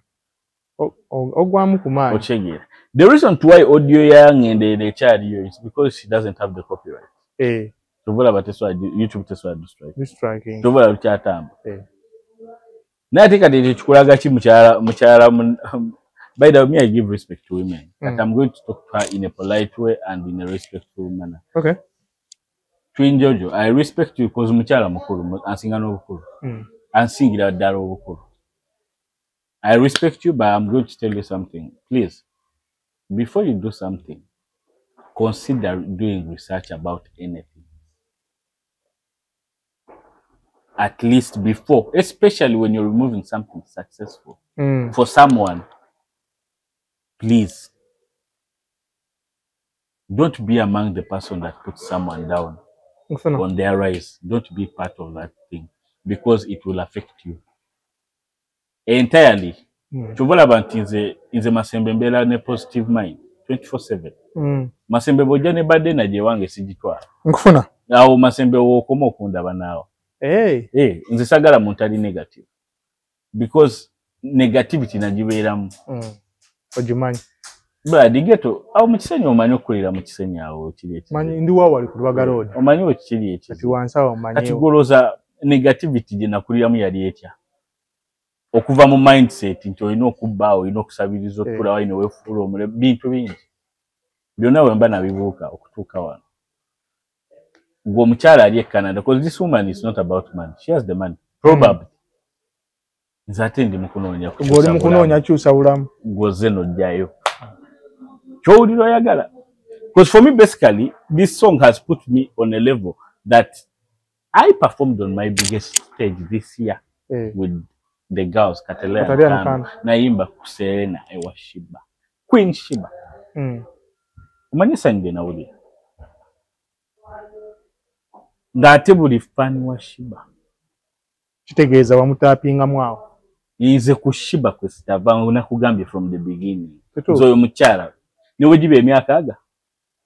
ogwamu ku maanyi okyegeera the reason to why audio yangendeera ekyaliyo is because she doesn't have the copyright tubulaba YouTube tesobola distrike tubulaba lukyatamba naye ate kati ekyo kikulaga ki mukyala by the way, me I give respect to women but I'm going to talk to her in a polite way and in a respectful manner. Okay. Twin Jojo, I respect you because mukyala mukulu ansinga n'obukulu ansingira ddala obukulu. I respect you but I'm going to tell you something. Please, before you do something, consider doing research about anything. At least before, especially when you're removing something successful for someone. Please, don't be among the person that puts someone down on their rise. Don't be part of that thing because it will affect you entirely. Chovola banti nze Masembe mbela ne positive mind 24/7. Masembe bojja ne badde na je wange sijitwala. Nkufuna. Awo Masembe wokoma okundaba naawo. Nze sagala muntu ali negative because negativity nagibeeramu. Ojimanyi Brad geto awo mu kisenyi omanyi okulira mu kisenyi awo kiri ekyo manyi ndi wawo ali ku Lubaga Road omanyi okiri ekyo kati wansawo omanyi kati goloza negativity gye nakuliramu yali etya okuva mu mindset nti olina okubbaawo olina okusabiriza okutula waine weefuula omule bintu bingi byonna bwe mba nabibuuka okutuuka wano gwe omukyala ali e Canada because this woman is not about money, she has the money probably nze ate ndi mukunoonya ng'oli mukunoonya kyusa bulamu gwoze nojjayo kyowulira oyagala because for me basically this song has put me on a level that I performed on my biggest stage this year with the girls Catalian naimba ku Serena ewa Shiba Queen Shiba umanyisa nge nawulira ng'ate buli fani wa Shiba kitegeeza wamutaapinga mwawo Ize kushiba kwesitava nakugambye from the beginning. Zoyo mukyala niwe gibe emyaka aga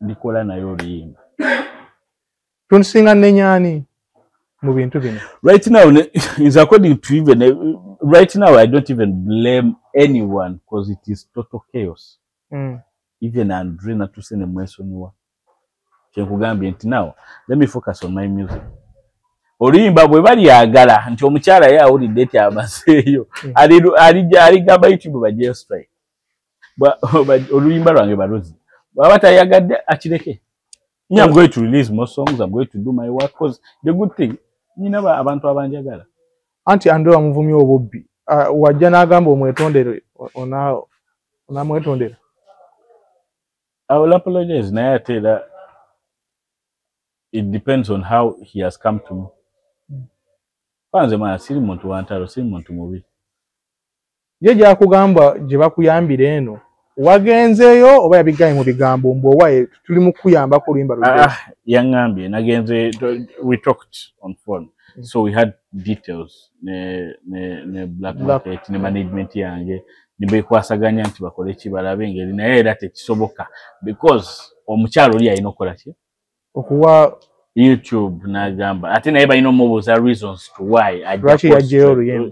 ndikola nayo oluyimba. Tunsinga nenyani Right now, is according to even right now, I don't even blame anyone because it is total chaos. Even Andrina to send a message. Now, let me focus on my music. Oluyimba bwe bali yagala nti omukyala ya uli date amaseyo ali gamba YouTube baje strike oluyimba lwange balozi bwabata yagadde akireke. I'm going to release more songs. I'm going to do my work because the good thing nina abantu abanjagala. Anti ando amuvumi obubbi wajja n'agamba omwetondere ona mwetondera. I will apologize naye ate it depends on how he has come to me. Kwanze mwana siri muntu wantalo siri muntu mubi. Ye gyakugamba gye bakuyambira eno wagenzeeyo oba yabigaye mu bigambo mbowaye tuli mu kuyamba ku luyimba lwe. Yangambye nagenze we talked on phone. So we had details ne black market ne management yange nibe kwasaganya nti bakole kibalabe ngeri naye era tekisoboka because omukyalo oli ayina okola ki okuwa YouTube nagamba ate naye balina omubuuza reasons to why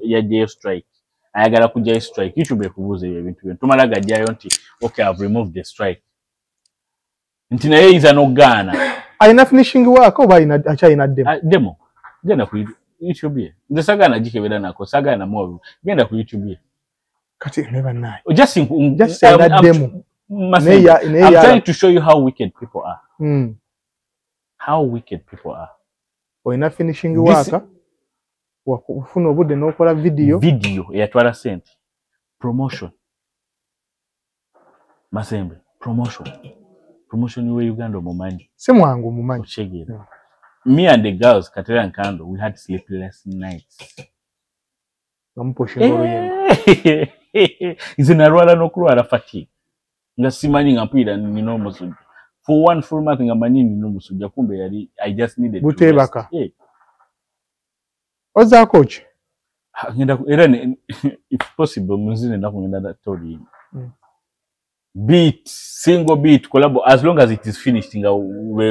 yajeyo strike ayagala kujjayo strike YouTube ekubuuza ebintu byo tumala gajjayo nti okay I've removed the strike nti naye iza n'ogaana ayina finishing work oba akyayina demo genda ku YouTube ye nze sagana gikebera nako sagana mwoyo genda ku YouTube ye kati never naye just demo I'm trying to show you how wicked people are. How wicked people are. Oyina finishing work wakufuna obudde n'okola video eyatwala sente promotion Masembe promotion we Uganda mumanyi semwangu mumanyi chegera me and the girls Katera and Kando we had sleepless nights ngamuposhingoro ize narwala nokulwala fatigue nga simanyi ngampira nino musujja for one full month ngamanyi nino musujja kumbe yali I just needed butebaka oza coach ngenda era if possible muzine ndakungenda that story beat single beat collab as long as it is finished nga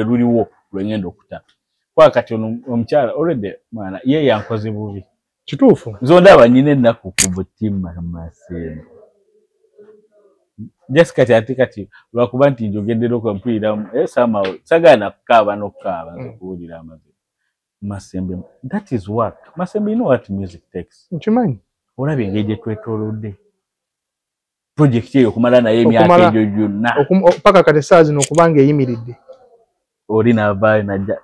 ruli wo lwengendo okuta kwa kati omukyala already mwana ye yankoze bubi kituufu zonda abanyine nnaku ku mutima Masembe just kati lwakuba nti njogendera okumpulira somehow sagana kukaaba n'okukaaba kuwulira amazima Masembe that is work Masembe you know what music takes nkimanyi olabye engeri gye twetoolodde project eyo okumala naye emyaka egyo gyonna paka kati saa zino okubanga eyimiridde oli n'avaayo najja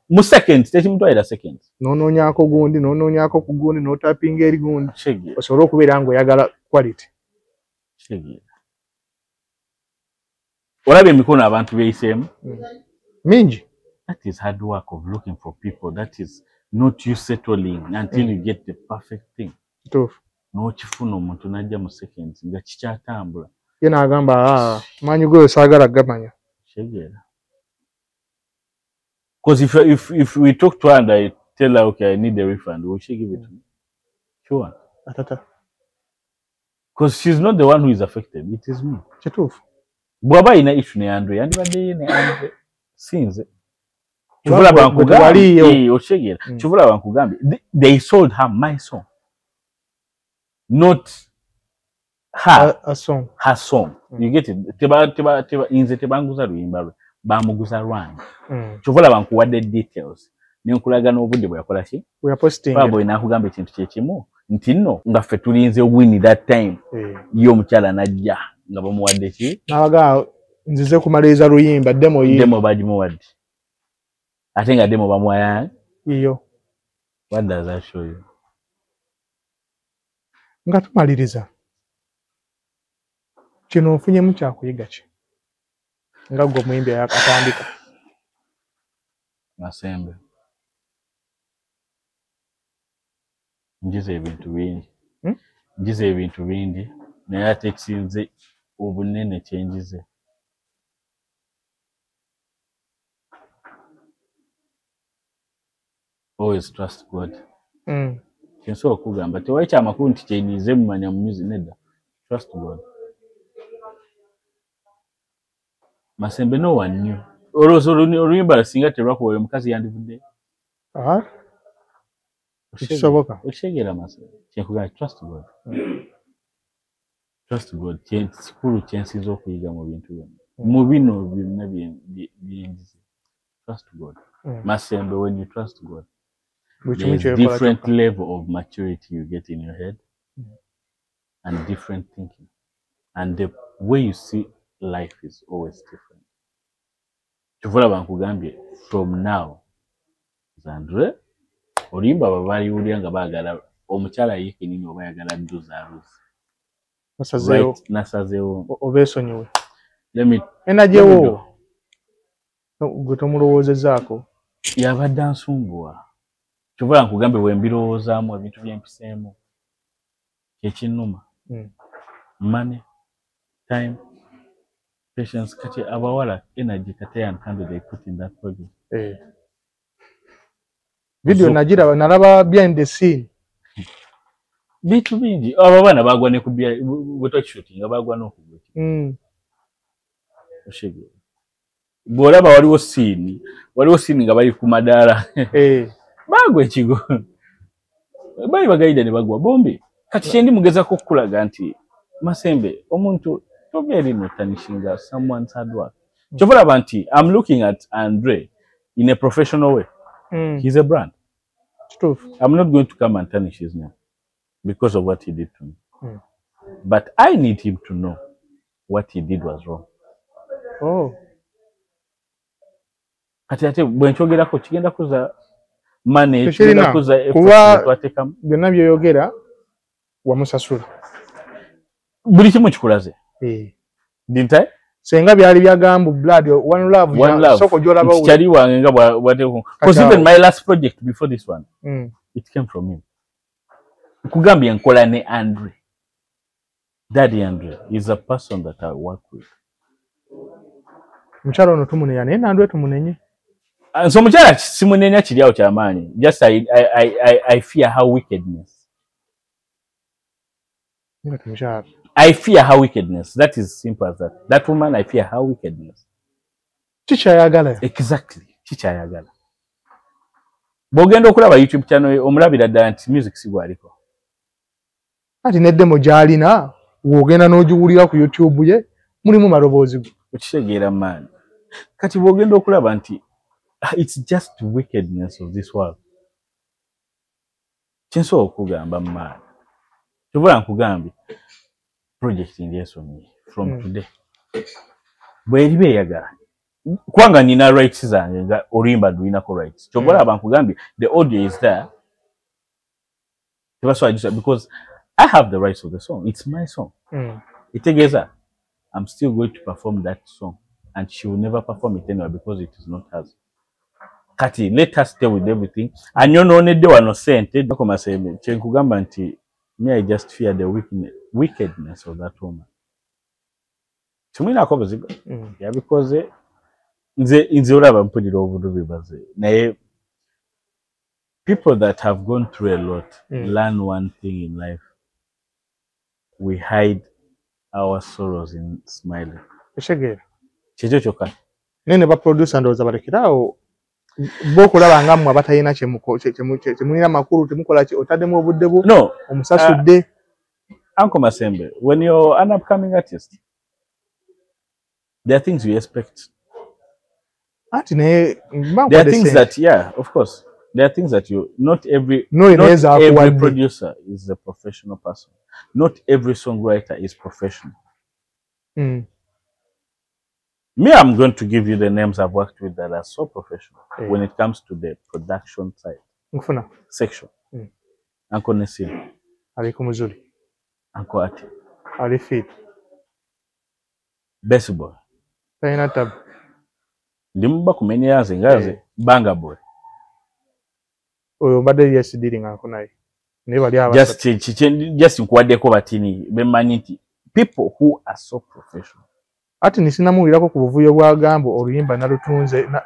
mu seconds tekimutwalira seconds n'onoonyaako ku gundi n'otapinga eri gundi osobola okubeera ng'oyagala quality olabye emikono abantu beeyiseemu mingi. That is hard work of looking for people. That is not you settling until you get the perfect thing. No chifuna omuntu najja mu seconds nga kikyatambula. Ye n'agamba manyi gwe saagala gamanya. Shegera. Because if we talk to her and I tell her okay I need a refund, will she give it to me? Sure. Atata. Because she's not the one who is affected. It is me. Kituufu. Bwaba ina issue ne Andre yandibadde ye ne Andre sinze. Chuvula bankugambi oshegera chuvula bankugambi they sold her my song not her song you get it teba inze tebanguza luyimba lwe bamuguza lwange chuvula bankuwadde details nenkulaga n'obudde bwe yakola ki we are posting babo inakugamba ekintu kyekimu nti nno nga ffe tulinze win that time yo omukyala najja nga bamuwadde ki nabaga nzize kumaliriza luyimba demo bagimuwadde ate nga demo bamwaya iyo what does that show you nga tumaliriza kino ofunyemu kyakuyiga ki nga gwe omuyimbi yakatandika Masembe njize ebintu bingi naye ate ekisinze obunene kyenjize always trust God. Kenso okugamba tewayi kyamakulu nti kyenize mumanya mu music nedda. Trust God. Masembe no one knew. Oluyimba singa terwakuwa omukazi yandivudde. Kisoboka. Oshegera masa. Kyenkuga trust God. Trust God. Sikulu kyensizo okuyiga mu bintu byonna. Mu bino byonna byinjiza. Trust God. Masembe, when you trust God, there's different level of maturity you get in your head and different thinking. And the way you see life is always different. Chuvula bankugambye from now, Zandre, olimba babali ulianga bagala omukyala yike nini obayagala nduza arusi. Nasazeo. Right, nasazeo. Obesonyiwe. Let me. Enajewo. Gutomulowoozezaako. Yabadde ansumbuwa. Chuvula nkugambye bwe mbirowoozamu ebintu byempiseemu. Kyekinnuma. Money, time, patience, kati abawala energy kati and kind they put in that project. Video so, najira nalaba behind the scene. Bitu bingi ababana bagwa ne kubya weto shooting abagwa no kugwa. Oshege. Bolaba waliwo scene nga bali ku madara. Bagwa ekigo. Bali bagaida ne bagwa bombi. Kati kyendi mugeza ko kulaga nti Masembe omuntu toberi notanishinga someone's hard work. Chovola banti, I'm looking at Andre in a professional way. He's a brand. True. I'm not going to come and tarnish his name because of what he did to me. But I need him to know what he did was wrong. Oh. Ati bwenchogera ko kigenda kuza money, kigenda kuza effort twateka. Byonna byoyogera wamusasula. Buli kimu kikulaze. Didn't I? Senga byali byagambu blood one love soko jolaba uwe. Chali wange nga bwate. Because even my last project before this one, it came from him. Kugambye nkola ne Andre. Daddy Andre is a person that I work with. Mchalo no tumunenya ne Andre tumunenye. So mchalo simunenya kiri awo kyamaanyi. Just I fear how wickedness. I fear her wickedness. That is simple as that. That woman, I fear her wickedness. Chicha yagala. Exactly. Chicha yagala. Bogendo okulaba YouTube channel omulabira dance music sigwaliko. Ati nedde mojalina wogenda n'ojuwulira ku YouTube ye mulimu maloboozi. Okitegeera man. Kati bogendo okulaba nti it's just wickedness of this world. Kinso okugamba man. Tubula nkugambye project in yeso me from today. Bweribe yagala. Kwanga nina rights zange nga olimba duina ko rights. Tubula abankugambye the audio is there. That's why I do that because I have the rights of the song. It's my song. Itegeza, I'm still going to perform that song and she will never perform it anywhere because it is not hers. Kati, let us stay with everything. And you know, ne dewa no sente. Nakoma seme, chenkugamba nti me, I just fear the wickedness of that woman. Tumina akobaziga. Yeah, because nze uraba mpulira obudubi baze. Naye people that have gone through a lot learn one thing in life. We hide our sorrows in smiling. Eshegera. Chejo choka. Nene ba producer ndo zabarekirawo. Boko laba ngamwe abatayina chemunira makuru temukola ki otademu obuddebu. No. Omusasudde. Uncle Masembe, when you're an upcoming artist, there are things you expect. There are things that, yeah, of course. There are things that not every producer is a professional person. Not every songwriter is professional. Me, I'm going to give you the names I've worked with that are so professional when it comes to the production side. Section. Uncle Nessim. Aliko Muzuri. Uncle Ati. Alifit. Best Boy. Taina tab. Ndimba kumenya yaze ngaze Banga Boy. Oyo mbadde yes dealing akonaye. Ne bali aba. Just nkwadeko batini bemanyi nti people who are so professional. Ati nisinamuwirako ku buvuyo bwa gambo oluyimba nalutunze na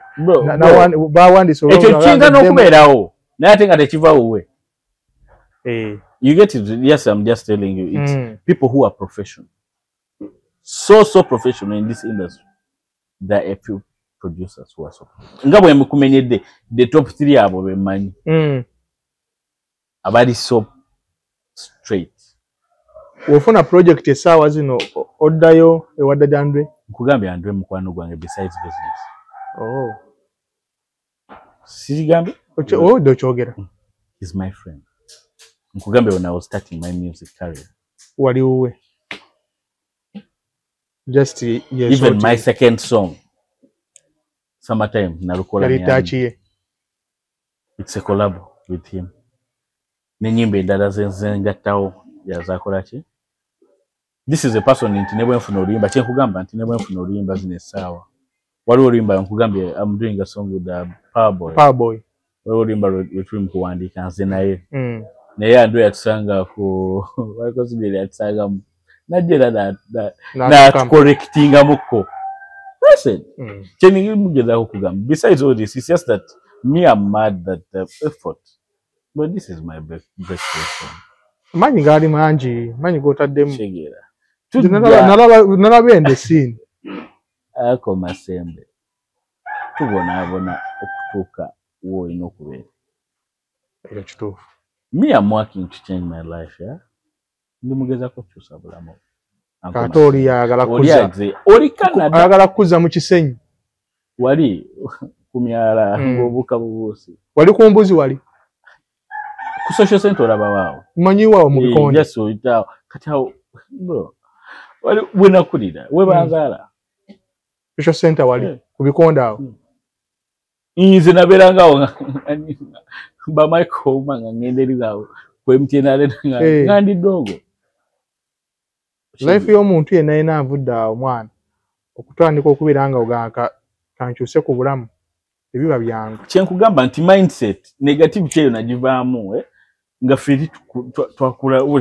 bawandise olwo. Ekyo kinga n'okubeerawo. Naye ate nga tekivaawo we. You get it? Yes, I'm just telling you. It's people who are professional. So professional in this industry. There are a few producers who are so professional. Nga bwe mukumenyedde the top 3 abo bemanyi. abali so straight. Ofuna project esawa zino oddayo ewadda Andre. Nkugambye Andre mukwano gwange besides business. Sigambe? Dochogera. He's my friend. Nkugambye when I was starting my music career. Wali uwe? Just yes. Even my second song, Summertime, Narukola Nyami. It's a collab with him. Nenyimbe ndala zengatao ya zakolachi. This is a person in Tinebo Mfuno Rimba. Nkugamba Tinebo Mfuno Rimba zine sawa. Wali Rimba nkugambye I'm doing a song with Powerboy. Wali Rimba with him kuandika nze naye. Naye ando yatusanga ku wakozibele yatusanga najera na correctinga muko. Listen. Cheni mugeza okugamba. Besides all this, it's just that me I'm mad that effort. But this is my best question. Manyi gali manji, manyi gotadde mu. Shegera. Nalabe ende scene. Ako masembe. Tubona okutuka wo inokubere. Era kituufu. Me I'm working to change my life, yeah. Ndi mugeza ko kyusa bulamu. Katori yagala kuza. Oli Canada yagala kuza mu kisenyi. Wali kumyala ngobuka bubusi. Wali ku mbuzi wali. Ku social center olaba wao. Manyi wao mu bikonde. Yes, oita kati awo bro. Wali wena kulira. We banzala. Social center wali ku bikonde awo. Inze naberanga awo ba Michael manga ngenderi zawo. Kwe mtenale ngandi dogo. Life y'omuntu yenna ina avudda omwana okutandika okubiranga ogaka kankyuse ku bulamu ebiba byangu. Kyenkugamba nti mindset negative kyeyo nagivaamu nga feri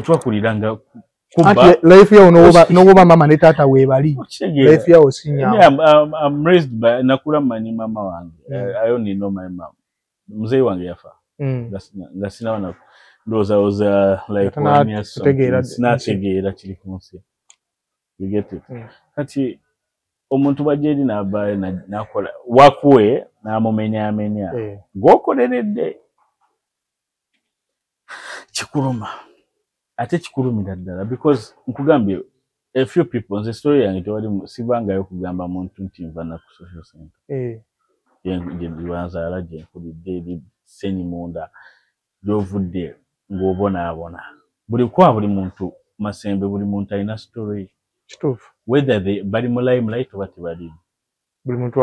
twakuliranga kuba life yawo n'oba mama ne taata weebali life yawo sinya. I'm raised by nakula manyi mama wange. I only know my mom. Mzee wange yafa. Nga sinaona ndoza like 1 year sinategeera kiri ku nsi. You get it? Kati omuntu bajeri nabaye nakola wakuwe namumenya gwokoleredde kikuluma ate kikulumira ddala because nkugambye a few people the story yange tewali sibanga yokugamba muntu nti mvana ku social center yenje biwanza alaje nkubidde senyi munda jovudde ngobona buli muntu masembe buli muntu alina story kituufu whether they bali mu limelight oba tebali buli muntu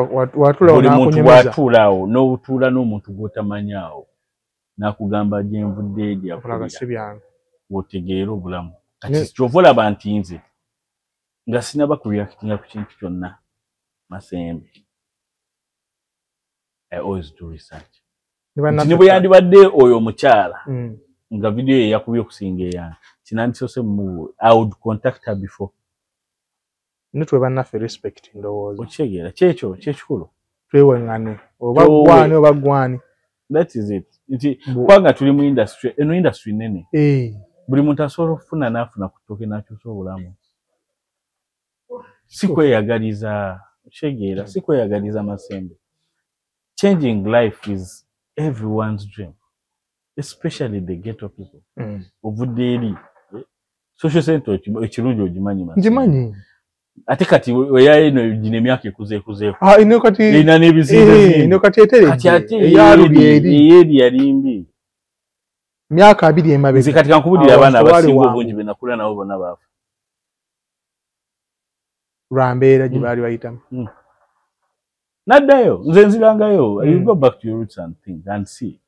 watulawo n'obutuula n'omuntu gw'otamanyawo n'akugamba gye nvudde eri akulira otegeera obulamu kati kyova olaba nti nze nga sinaba kureactinga ku kintu kyonna masembe. I always do research. Ne bwe yandibadde oyo omukyala nga video ye yakubye okusinga eyange kinandisose mu I would contact her before. Nitwe bannaffe respect ndowooza. Okitegeera kyekyo kyekikulu. Twewengane oba gwani oba gwani. That is it. Nti kwanga tuli mu industry eno industry nene. Buli muntu asobola okufuna n'afuna kutoke n'akyusa obulamu. Sikweyagaliza okitegeera sikweyagaliza masembe. Changing life is everyone's dream, especially the ghetto people. Ovudde eri social center ekirungi ogimanyi masembe. Ngimanyi. Ate kati oyaye eno gine emyaka ekuzeekuzeeko. Ino kati ina n'ebizinga ino kati etereje eyali yalimbi myaka 2 emabega. Nze kati kankubulira abaana abasinga obungi be nakula nabo bonna baafa. Lwambeera gye baali bayitamu. Naddayo nze nzirangayo. You go back to your roots and think and see.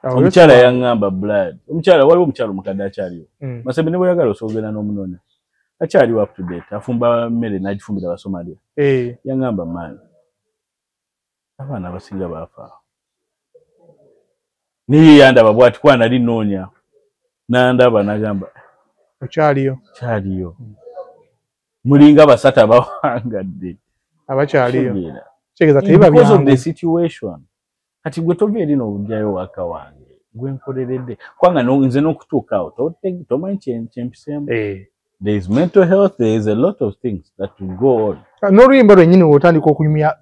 Omukyala yaŋŋamba blood. Omukyala waliwo omukyala omukadde akyaliwo. Masembe ne bwe yagala osoogera n'omunoonya. Akyali up to date. Afumba mmere n'agifumbira Abasomalia. Yaŋŋamba maani. Abaana abasinga baafa. Niye yandaba bw'ati kwana linoonya. Nandaba n'agamba. Okyaliyo. Kyaliyo. Mulinga basatu abawangadde. Abakyaliyo. Because of the situation. Kati gwe tova eri n'obujjayo waka wange. Gwe nkoleredde. Kwanga nze n'okutuukaawo. Tomanyi kyempiseemu. There is mental health, there is a lot of things that will go on. N'oluyimba lwennyini otandika okunyumya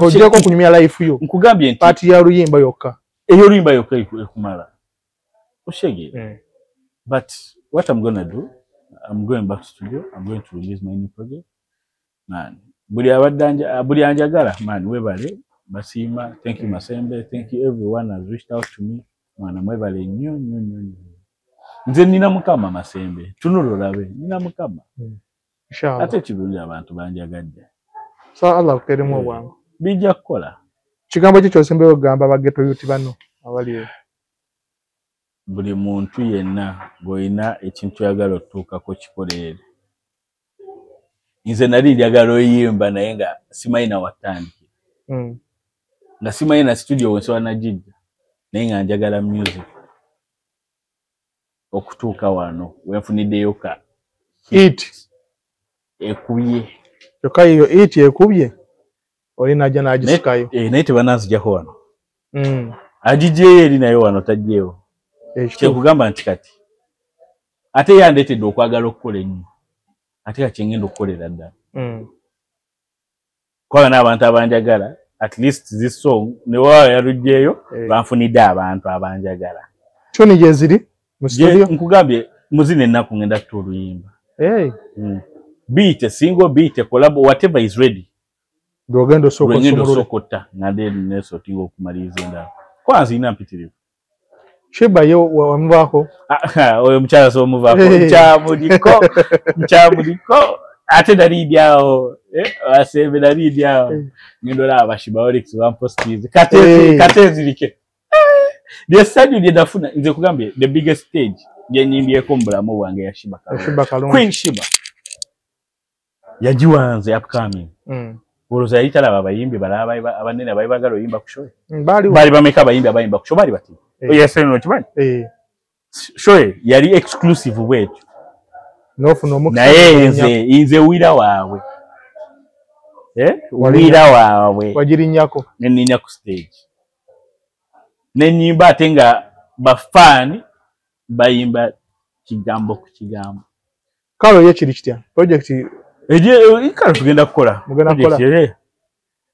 ogyeko okunyumya life yo. Nkugambye nti paati ya luyimba yokka. Eyo oluyimba yokka ekumala. Oshege. But what I'm gonna do, I'm going back to studio. I'm going to release my new project. Man, buli anjagala, man, webale, basima, thank you Masembe, thank you everyone has reached out to me. Man, mwebale nyo. Nze nina mukama Masembe, tunulolabe, nina mukama. Inshallah. Ate kibuli abantu banjagadde. So Allah kuteremu obwangu. Bijja kukola. Kigambo kyo kyose mbeyo gamba bageto yuti bano abali. Buli muntu yenna goina ekintu yagala otuukako kikoleere. Nze nali njagala oyimba naye nga simanyi na watandikira. Nga simanyi na studio wensobola najijja naye nga njagala music okutuuka wano wenfuniddeyo ka it ekubye yoka iyo it ekubye oli najja najisikayo naye tebananzijjako wano agijjeyo eri nayo wano tajjeewo kyekugamba nti kati ate yandeetedde okwagala okukola ennyo ate ka kyengenda okukolera ddala kwaba n'abantu abanjagala at least this song ne waawo yalugjeeyo banfunidde abantu abanjagala kyoni gye ziri mu studio nkugambye muzina ennaku ngenda tuta oluyimba beat a single beat a collab whatever is ready dogendo sokota ngade neso tingo okumaliza endala kwanza ina mpitirivu Sheba yo wamuvako oyo mchala so muvako mchamudiko ate dalidyao Masembe dalidyao ndola abashiba Olix bampostize kate zilike the studio did afuna nze kugambye the biggest stage je nyimbye ko mbulamu bwange ya Shiba Kalonzo Queen Shiba yajiwanze upcoming Uruza yitala babayimbi balaba abanene bayibagalo yimba kushoye bali bameka bayimbi abayimba kushoye bali bati oyese no kibani shoye yali exclusive wetu nofuno mukisa naye inze wira wawe wira wawe wajirinyako neninya ku stage nenyimba atenga bafani bayimba kigambo ku kigambo kalo ye kiri kitya project ikalo tugenda kukola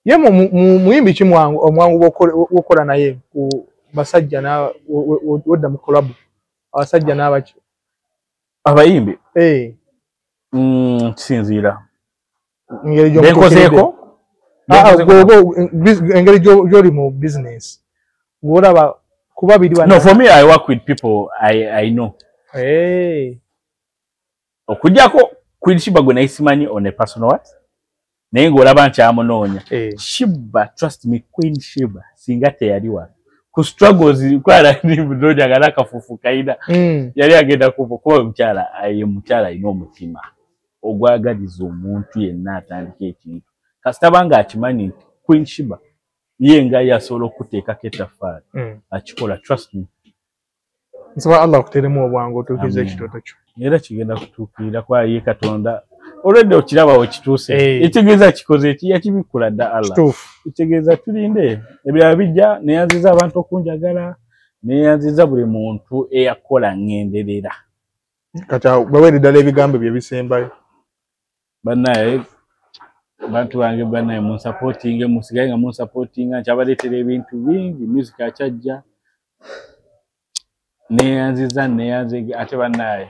ye muyimbi kimwangu omwangu wokola naye ku basajja na wodda mu collab abasajja n'abaki abayimbi kisinziira benkozeko engeri gy'oli mu business ng'olaba kuba biri no for me I work with people I know okujjako Queen Shiba gwe nayisimanyi on a personal what naye ng'olaba nkyamunoonya Shiba trust me Queen Shiba singa teyaliwa ku struggles kwala ndoja gala kafufu kaida yali agenda kuba omukyala aye mukyala ino omutima ogwagaliza omuntu yenna atandika ekintu kastabanga akimanyi Queen Shiba yenga yasobola okuteekako ettaffaali akikola trust me nsaba Allah kuteremu obwangu otuukiza ekitooto kyo era kigenda kutuukirira kwa ye Katonda already okiraba okituuse ekitegeeza kikoze eki yakibikula dda Allah ekitegeeza tulinde ebirala bijja neyanziza abantu okunjagala neyanziza buli muntu eyakola ngenderera kati baweere ddala ebigambo bye bisembayo bannaye bantu bange bannaye munsupportinge musigaye nga munsupportinga nkyabaleetera ebintu bingi music akyajja neyanziza ate bannaye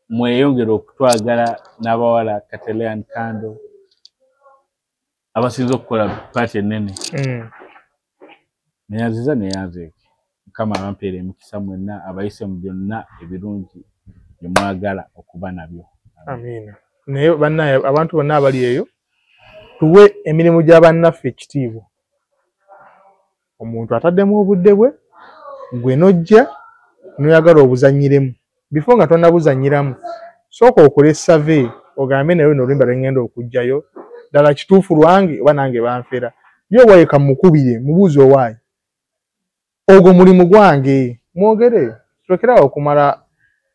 mweyongera okutwagala n'abawala Katelean Kando abasinza okukola paati ennene neyanziza Mukama abampeera emikisa mwenna abayise mu byonna ebirungi bye mwagala okuba nabyo amiina naye bannaye abantu bonna abali eyo tuwe emirimu gy'abannaffe ekitiibwa omuntu ataddemu obudde bwe gwe nojja noyagala obuzanyiremu before nga tonnabuzanyiramu sooka okole survey ogambe naye n'olwimba lwengenda okujjayo ddala kituufu lwange oba nange banfera ye owayeka mukubire mubuuzi owaayi ogwo mulimu gwange mwogere tulekerawo okumala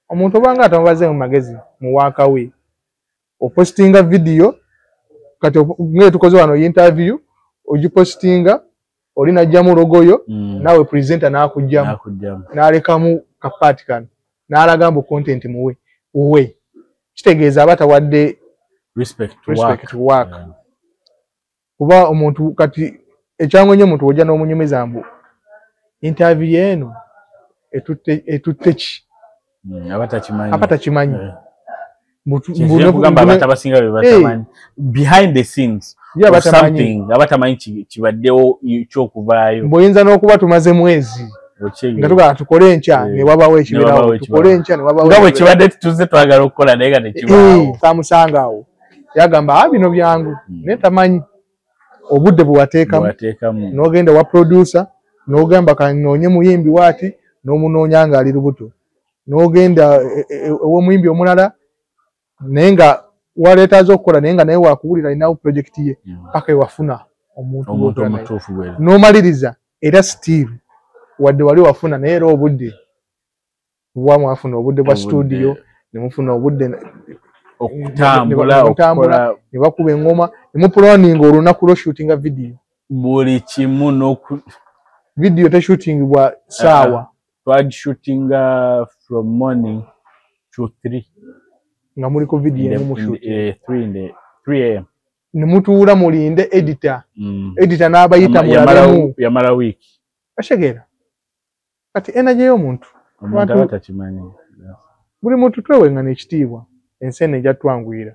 omuntu obanga atamubaze mu magezi mu waaka we opostinga video kati ngere tukoze wano interview ogipostinga oli najjamu logoyo nawe presenter n'akujjamu n'alekamu kapaati kano n'alaga mbu content muwe uwe kitegeeza abatawadde respect work kuba omuntu kati ekyangu nnyo omuntu ojja n'omunyumiza mbu interview eno etutte ki abatakimanyi behind the scenes something abatamanyi kibaddewo kyokuvaayo mboyinza n'okuba tumaze mwezi nga tugala tukole enkya ne wabawo ekibirawo tukole enkya ne wabawo nga bwe kibadde tutuze twagala okukola naye nga tekibaawo tamusanga awo yagamba bino byangu naye tamanyi obudde bwewateekamu n'ogenda wa producer n'ogamba kanoonye muyimbi waati n'omunoonya ng'ali lubuto n'ogenda ew'omuyimbi omulala naye nga waleetaaza okukola naye nga naye wakuwulira alinawo projekiti ye paka ewafuna omuntu omutuufu n'omaliriza era still wadde wali wafuna naye era obudde bwamwafuna obudde bwa studio ne mufuna obudde okutambula ne bakuba engoma ne mupulaninga olunaku lwo shootinga video buli kimu video teshootingibwa saawa twagishootinga from morning to 3 nga muliko video emu shooting 3 am ne mutuula mulinde editor n'abayita mulabemu yamala week ashegera kati energy y'omuntu abatakimanyi buli muntu twewenga n'ekitiibwa ensi eno ejja twanguyira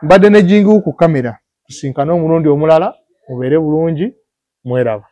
mbadde ne jingiwo ku kamera tusinkane omulundi omulala mubeere bulungi mweraba